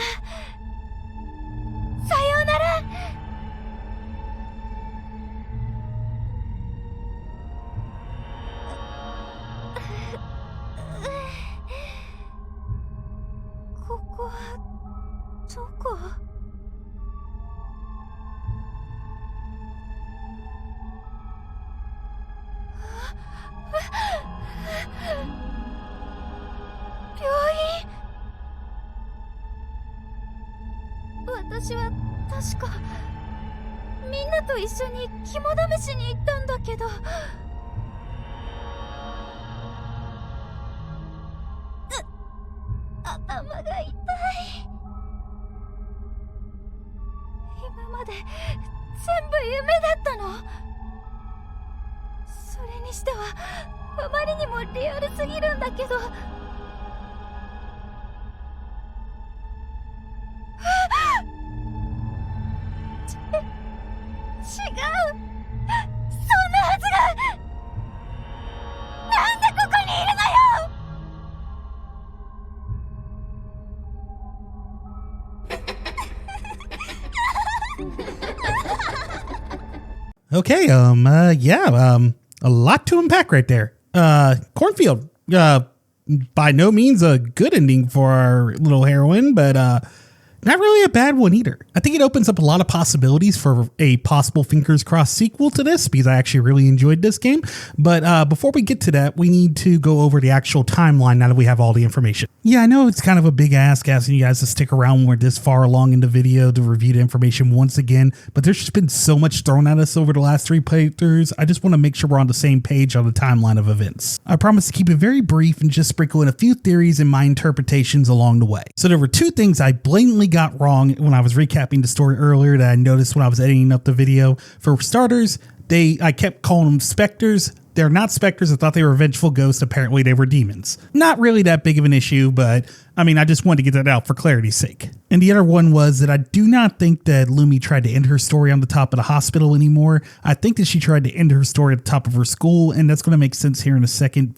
さようなら。ここはどこ？病院？私は確かみんなと一緒に肝試しに行ったんだけど。頭が痛い。今まで全部夢だったの？それにしてはあまりにもリアルすぎるんだけど。違う、そんなはずが。なんでここにいるのよ。Okay, a lot to unpack right there. Cornfield, by no means a good ending for our little heroine, but not really a bad one either. I think it opens up a lot of possibilities for a possible fingers crossed sequel to this because I actually really enjoyed this game. But before we get to that, we need to go over the actual timeline now that we have all the information. Yeah, I know it's kind of a big ask asking you guys to stick around when we're this far along in the video to review the information once again, but there's just been so much thrown at us over the last 3 playthroughs. I just want to make sure we're on the same page on the timeline of events. I promise to keep it very brief and just sprinkle in a few theories and my interpretations along the way. So there were 2 things I blatantly got wrong when I was recapping the story earlier that I noticed when I was editing up the video. For starters, I kept calling them specters. They're not specters. I thought they were vengeful ghosts. Apparently they were demons. Not really that big of an issue, but I mean, I just wanted to get that out for clarity's sake. And the other one was that I do not think that Lumi tried to end her story on the top of the hospital anymore. I think that she tried to end her story at the top of her school, and that's going to make sense here in a second.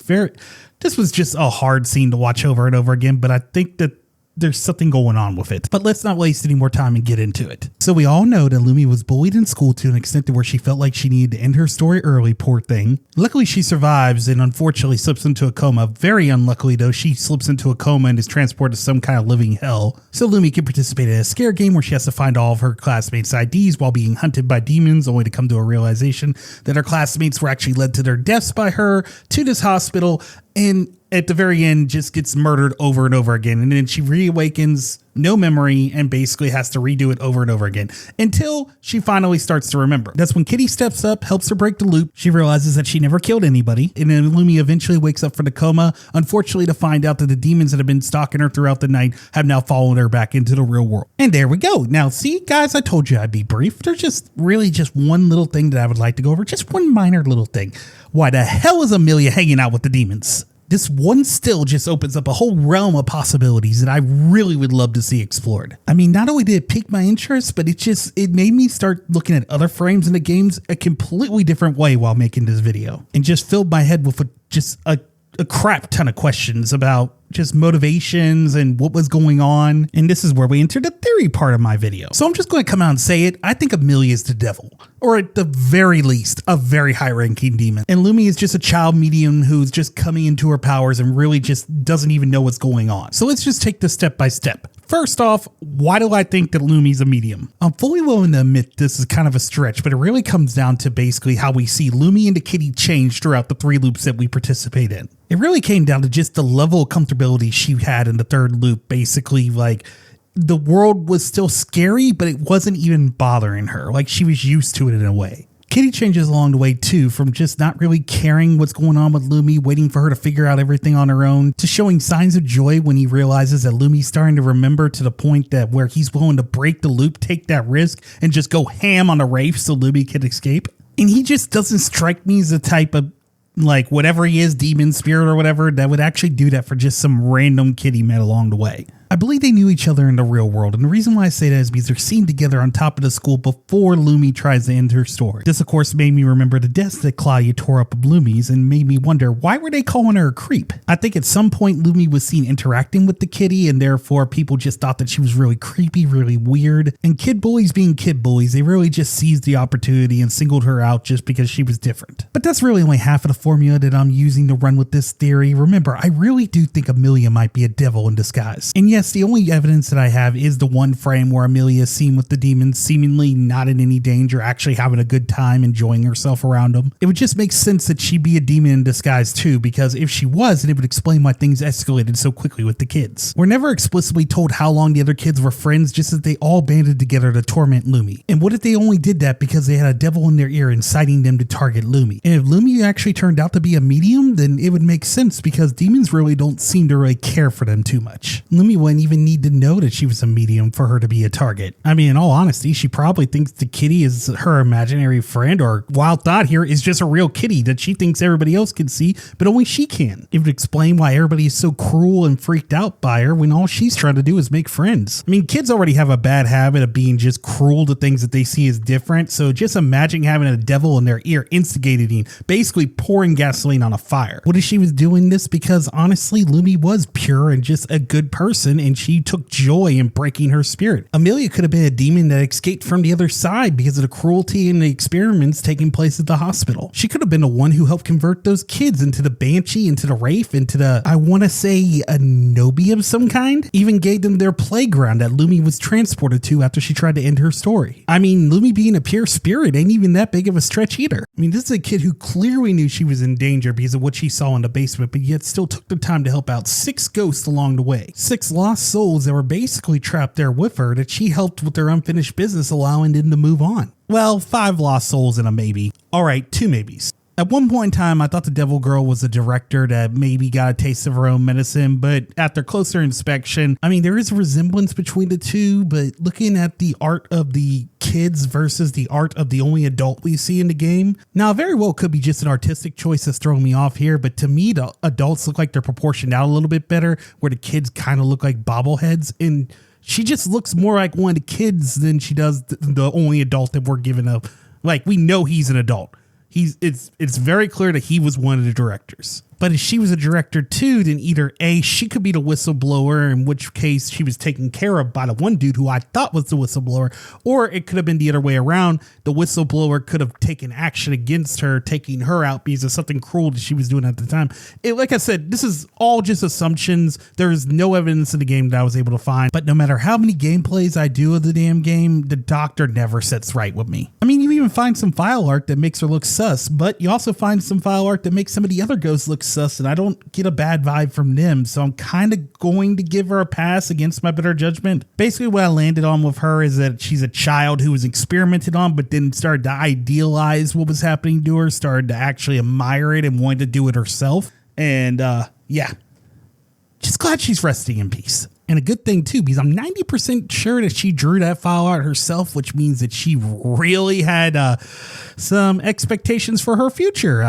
This was just a hard scene to watch over and over again, but I think that there's something going on with it. But let's not waste any more time and get into it. So we all know that Lumi was bullied in school to an extent to where she felt like she needed to end her story early, poor thing. Luckily she survives and unfortunately slips into a coma. Very unluckily though, she slips into a coma and is transported to some kind of living hell. So Lumi can participate in a scare game where she has to find all of her classmates' IDs while being hunted by demons, only to come to a realization that her classmates were actually led to their deaths by her to this hospital, and at the very end just gets murdered over and over again. And then she reawakens, no memory, and basically has to redo it over and over again until she finally starts to remember. That's when Kitty steps up, helps her break the loop. She realizes that she never killed anybody. And then Lumi eventually wakes up from the coma, unfortunately to find out that the demons that have been stalking her throughout the night have now followed her back into the real world. And there we go. Now, see, guys, I told you I'd be brief. There's just really just one little thing that I would like to go over. Just one minor little thing. Why the hell is Amelia hanging out with the demons? This one still just opens up a whole realm of possibilities that I really would love to see explored. I mean, not only did it pique my interest, but it made me start looking at other frames in the games a completely different way while making this video, and just filled my head with a crap ton of questions about just motivations and what was going on. And this is where we enter the theory part of my video. So I'm just going to come out and say it. I think Amelia is the devil, or at the very least, a very high-ranking demon. And Lumi is just a child medium who's just coming into her powers and really just doesn't even know what's going on. So let's just take this step by step. First off, why do I think that Lumi's a medium? I'm fully willing to admit this is kind of a stretch, but it really comes down to basically how we see Lumi and the kitty change throughout the 3 loops that we participate in. It really came down to just the level of comfortability she had in the 3rd loop. Basically, like, the world was still scary, but it wasn't even bothering her. Like, she was used to it in a way. Kitty changes along the way too, from just not really caring what's going on with Lumi, waiting for her to figure out everything on her own, to showing signs of joy when he realizes that Lumi's starting to remember, to the point that where he's willing to break the loop, take that risk, and just go ham on the Wraith so Lumi can escape. And he just doesn't strike me as the type of, like, whatever he is, demon, spirit, or whatever, that would actually do that for just some random kid he met along the way. I believe they knew each other in the real world, and the reason why I say that is because they're seen together on top of the school before Lumi tries to end her story. This, of course, made me remember the desk that Claudia tore up of Lumi's, and made me wonder, why were they calling her a creep? I think at some point Lumi was seen interacting with the kitty, and therefore people just thought that she was really creepy, really weird. And kid bullies being kid bullies, they really just seized the opportunity and singled her out just because she was different. But that's really only half of the formula that I'm using to run with this theory. Remember, I really do think Amelia might be a devil in disguise. And yes, the only evidence that I have is the one frame where Amelia is seen with the demons, seemingly not in any danger, actually having a good time, enjoying herself around them. It would just make sense that she'd be a demon in disguise too, because if she was, then it would explain why things escalated so quickly with the kids. We're never explicitly told how long the other kids were friends, just that they all banded together to torment Lumi. And what if they only did that because they had a devil in their ear inciting them to target Lumi? And if Lumi actually turned out to be a medium, then it would make sense, because demons really don't seem to really care for them too much. Lumi wouldn't even need to know that she was a medium for her to be a target. I mean, in all honesty, she probably thinks the kitty is her imaginary friend, or wild thought here is just a real kitty that she thinks everybody else can see, but only she can. It would explain why everybody is so cruel and freaked out by her when all she's trying to do is make friends. I mean, kids already have a bad habit of being just cruel to things that they see as different, so just imagine having a devil in their ear instigating, basically pouring gasoline on a fire. What if she was doing this because honestly Lumi was pure and just a good person, and she took joy in breaking her spirit? Amelia could have been a demon that escaped from the other side because of the cruelty and the experiments taking place at the hospital. She could have been the one who helped convert those kids into the Banshee, into the Wraith, into the, I want to say, a Nobi of some kind. Even gave them their playground that Lumi was transported to after she tried to end her story. I mean, Lumi being a pure spirit ain't even that big of a stretch either. I mean, this is a kid who clearly knew she was in danger because of what she saw in the basement, but yet still took the time to help out 6 ghosts along the way. 6 lost souls that were basically trapped there with her, that she helped with their unfinished business, allowing them to move on. Well, 5 lost souls and a maybe. All right, 2 maybes. At one point in time, I thought the Devil Girl was a director that maybe got a taste of her own medicine, but after closer inspection, I mean, there is a resemblance between the two, but looking at the art of the kids versus the art of the only adult we see in the game, now very well could be just an artistic choice that's throwing me off here, but to me, the adults look like they're proportioned out a little bit better, where the kids kind of look like bobbleheads, and she just looks more like one of the kids than she does the only adult that we're given a, like, we know he's an adult. It's very clear that he was one of the directors. But if she was a director too, then either A, she could be the whistleblower, in which case she was taken care of by the one dude who I thought was the whistleblower, or it could have been the other way around. The whistleblower could have taken action against her, taking her out because of something cruel that she was doing at the time. Like I said, this is all just assumptions. There is no evidence in the game that I was able to find. But no matter how many gameplays I do of the damn game, the doctor never sits right with me. I mean, you even find some file art that makes her look sus, but you also find some file art that makes some of the other ghosts look sus, and I don't get a bad vibe from them, so I'm kind of going to give her a pass against my better judgment. Basically what I landed on with her is that she's a child who was experimented on, but then started to idealize what was happening to her, started to actually admire it and wanted to do it herself. And yeah, just glad she's resting in peace. And a good thing too, because I'm 90% sure that she drew that file art herself, which means that she really had some expectations for her future.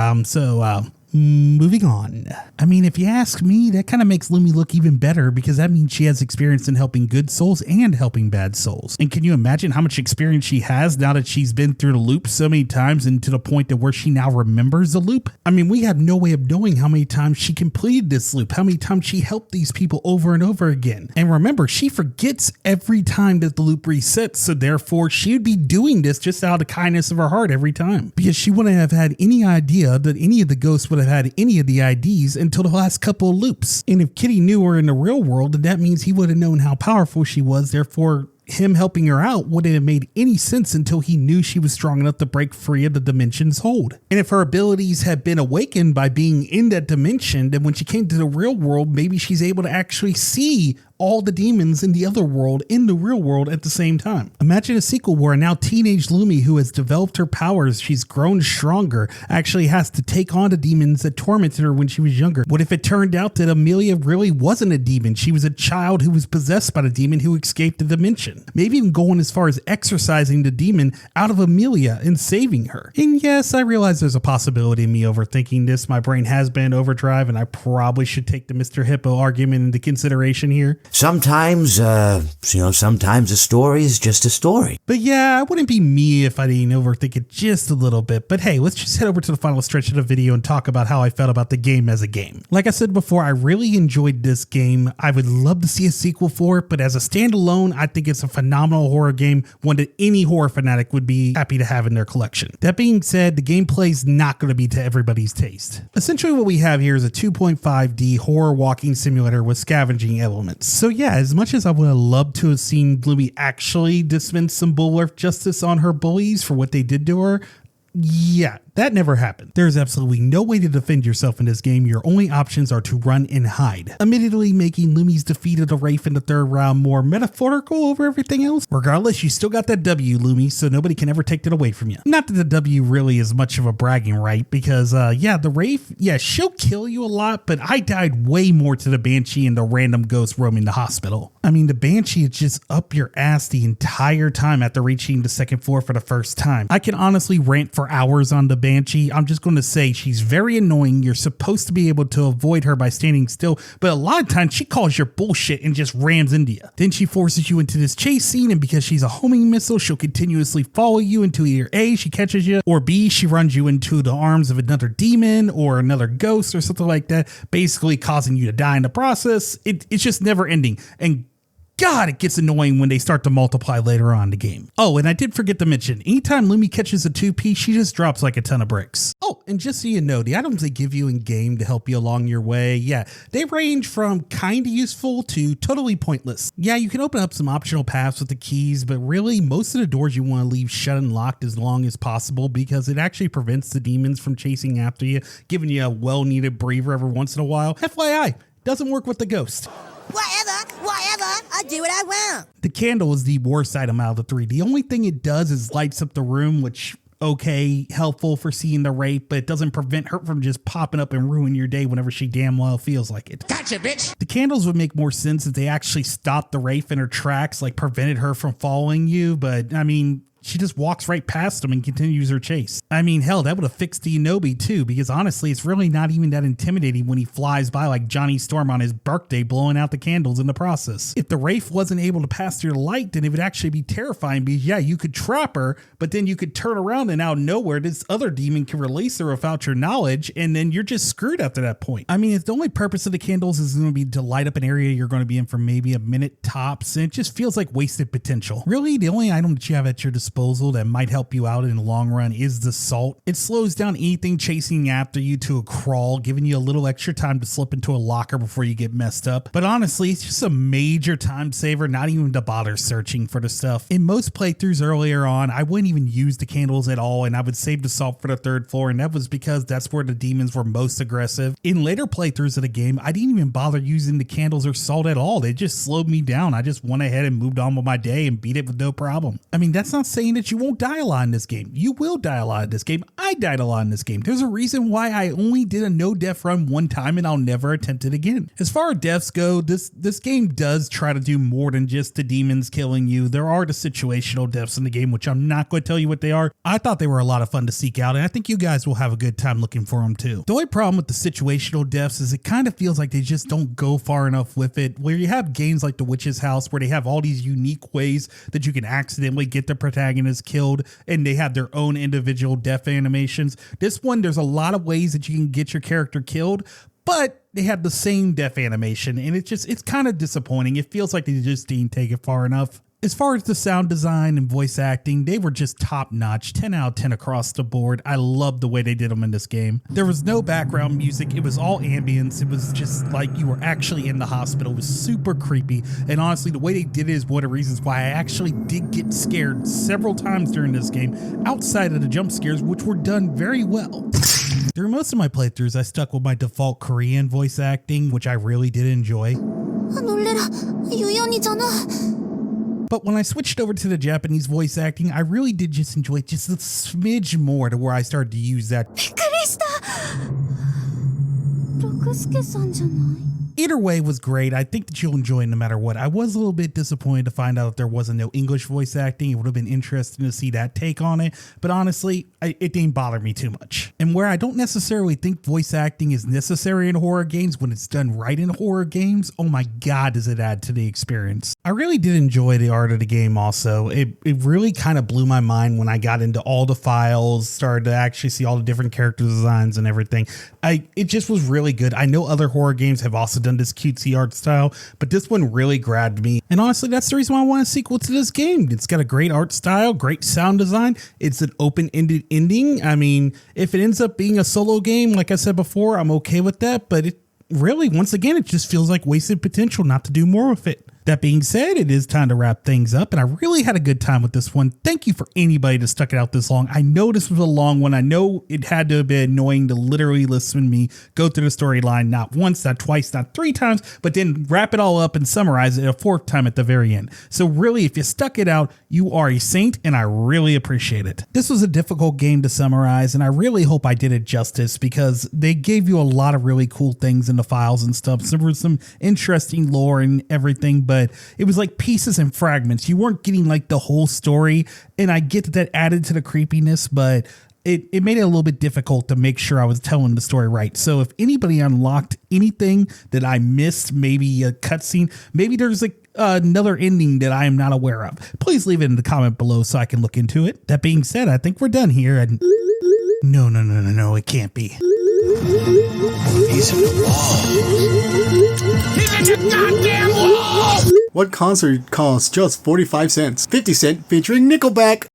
Moving on. I mean, if you ask me, that kind of makes Lumi look even better, because that means she has experience in helping good souls and helping bad souls. And can you imagine how much experience she has now that she's been through the loop so many times, and to the point that where she now remembers the loop? I mean, we have no way of knowing how many times she completed this loop, how many times she helped these people over and over again. And remember, she forgets every time that the loop resets, so therefore she would be doing this just out of the kindness of her heart every time, because she wouldn't have had any idea that any of the ghosts would have have had any of the IDs until the last couple of loops. And if Kitty knew her in the real world, then that means he would have known how powerful she was. Therefore, him helping her out wouldn't have made any sense until he knew she was strong enough to break free of the dimension's hold. And if her abilities had been awakened by being in that dimension, then when she came to the real world, maybe she's able to actually see all the demons in the other world in the real world at the same time. Imagine a sequel where a now teenage Lumi who has developed her powers, she's grown stronger, actually has to take on the demons that tormented her when she was younger. What if it turned out that Amelia really wasn't a demon? She was a child who was possessed by the demon who escaped the dimension. Maybe even going as far as exorcising the demon out of Amelia and saving her. And yes, I realize there's a possibility of me overthinking this. My brain has been in overdrive and I probably should take the Mr. Hippo argument into consideration here. Sometimes, sometimes a story is just a story. But yeah, it wouldn't be me if I didn't overthink it just a little bit. But hey, let's just head over to the final stretch of the video and talk about how I felt about the game as a game. Like I said before, I really enjoyed this game. I would love to see a sequel for it, but as a standalone, I think it's a phenomenal horror game, one that any horror fanatic would be happy to have in their collection. That being said, the gameplay is not going to be to everybody's taste. Essentially what we have here is a 2.5D horror walking simulator with scavenging elements. So yeah, as much as I would have loved to have seen Lumi actually dispense some bulwark justice on her bullies for what they did to her, yeah, that never happened. There's absolutely no way to defend yourself in this game. Your only options are to run and hide, admittedly making Lumi's defeat of the Wraith in the third round more metaphorical over everything else. Regardless, you still got that W, Lumi, so nobody can ever take that away from you. Not that the W really is much of a bragging right, because yeah, the Wraith, yeah, she'll kill you a lot, but I died way more to the Banshee and the random ghost roaming the hospital. I mean, the Banshee is just up your ass the entire time after reaching the second floor for the first time. I can honestly rant for hours on the Banshee. I'm just going to say she's very annoying. You're supposed to be able to avoid her by standing still, but a lot of times she calls your bullshit and just rams into you. Then she forces you into this chase scene, and because she's a homing missile, she'll continuously follow you until either A, she catches you, or B, she runs you into the arms of another demon or another ghost or something like that, basically causing you to die in the process. It's just never ending. And God, it gets annoying when they start to multiply later on in the game. Oh, and I did forget to mention, anytime Lumi catches a 2P, she just drops like a ton of bricks. Oh, and just so you know, the items they give you in game to help you along your way, yeah, they range from kinda useful to totally pointless. Yeah, you can open up some optional paths with the keys, but really most of the doors you want to leave shut and locked as long as possible because it actually prevents the demons from chasing after you, giving you a well-needed breather every once in a while. FYI, doesn't work with the ghost. Whatever, I'll do what I want. The candle is the worst item out of the three. The only thing it does is lights up the room, which, okay, helpful for seeing the rape, but it doesn't prevent her from just popping up and ruin your day whenever she damn well feels like it. Gotcha, bitch. The candles would make more sense if they actually stopped the rape in her tracks, like prevented her from following you, but I mean, she just walks right past him and continues her chase. I mean, hell, that would have fixed the Inobi too, because honestly, it's really not even that intimidating when he flies by like Johnny Storm on his birthday, blowing out the candles in the process. If the Wraith wasn't able to pass through the light, then it would actually be terrifying because yeah, you could trap her, but then you could turn around and out of nowhere, this other demon can release her without your knowledge, and then you're just screwed after that point. I mean, if the only purpose of the candles is going to be to light up an area you're going to be in for maybe a minute tops, and it just feels like wasted potential. Really, the only item that you have at your disposal that might help you out in the long run is the salt. It slows down anything chasing after you to a crawl, giving you a little extra time to slip into a locker before you get messed up. But honestly, it's just a major time saver, not even to bother searching for the stuff. In most playthroughs earlier on, I wouldn't even use the candles at all, and I would save the salt for the third floor, and that was because that's where the demons were most aggressive. In later playthroughs of the game, I didn't even bother using the candles or salt at all. They just slowed me down. I just went ahead and moved on with my day and beat it with no problem. I mean, that's not saying that you won't die a lot in this game. You will die a lot in this game. I died a lot in this game. There's a reason why I only did a no death run one time and I'll never attempt it again. As far as deaths go, this game does try to do more than just the demons killing you. There are the situational deaths in the game, which I'm not going to tell you what they are. I thought they were a lot of fun to seek out, and I think you guys will have a good time looking for them too. The only problem with the situational deaths is it kind of feels like they just don't go far enough with it, where you have games like The Witch's House where they have all these unique ways that you can accidentally get the protagonist killed, and they have their own individual death animations. This one, there's a lot of ways that you can get your character killed, but they have the same death animation, and it's kind of disappointing. It feels like they just didn't take it far enough. As far as the sound design and voice acting, they were just top notch, 10 out of 10 across the board. I loved the way they did them in this game. There was no background music. It was all ambience. It was just like you were actually in the hospital. It was super creepy. And honestly, the way they did it is one of the reasons why I actually did get scared several times during this game, outside of the jump scares, which were done very well. During most of my playthroughs, I stuck with my default Korean voice acting, which I really did enjoy. But when I switched over to the Japanese voice acting, I really did just enjoy it just a smidge more to where I started to use that. Either way was great. I think that you'll enjoy it no matter what. I was a little bit disappointed to find out that there wasn't no English voice acting. It would have been interesting to see that take on it. But honestly, it didn't bother me too much. And where I don't necessarily think voice acting is necessary in horror games, when it's done right in horror games, oh my God, does it add to the experience. I really did enjoy the art of the game also. It really kind of blew my mind when I got into all the files, started to actually see all the different character designs and everything. It just was really good. I know other horror games have also done this cutesy art style, but this one really grabbed me. And honestly, that's the reason why I want a sequel to this game. It's got a great art style, great sound design. It's an open-ended ending. I mean, if it ends up being a solo game, like I said before, I'm okay with that. But it really, once again, it just feels like wasted potential not to do more with it. That being said, it is time to wrap things up, and I really had a good time with this one. Thank you for anybody that stuck it out this long. I know this was a long one. I know it had to have been annoying to literally listen to me go through the storyline not once, not twice, not 3 times, but then wrap it all up and summarize it a 4th time at the very end. So really, if you stuck it out, you are a saint, and I really appreciate it. This was a difficult game to summarize, and I really hope I did it justice, because they gave you a lot of really cool things in the files and stuff. So there was some interesting lore and everything, but it was like pieces and fragments. You weren't getting like the whole story, and I get that added to the creepiness, but it made it a little bit difficult to make sure I was telling the story right. So if anybody unlocked anything that I missed, maybe a cutscene, maybe there's another ending that I am not aware of, please leave it in the comment below so I can look into it. That being said, I think we're done here. And no, it can't be. He's in the wall. He's in the goddamn wall! What concert costs just 45 cents? 50 Cent featuring Nickelback.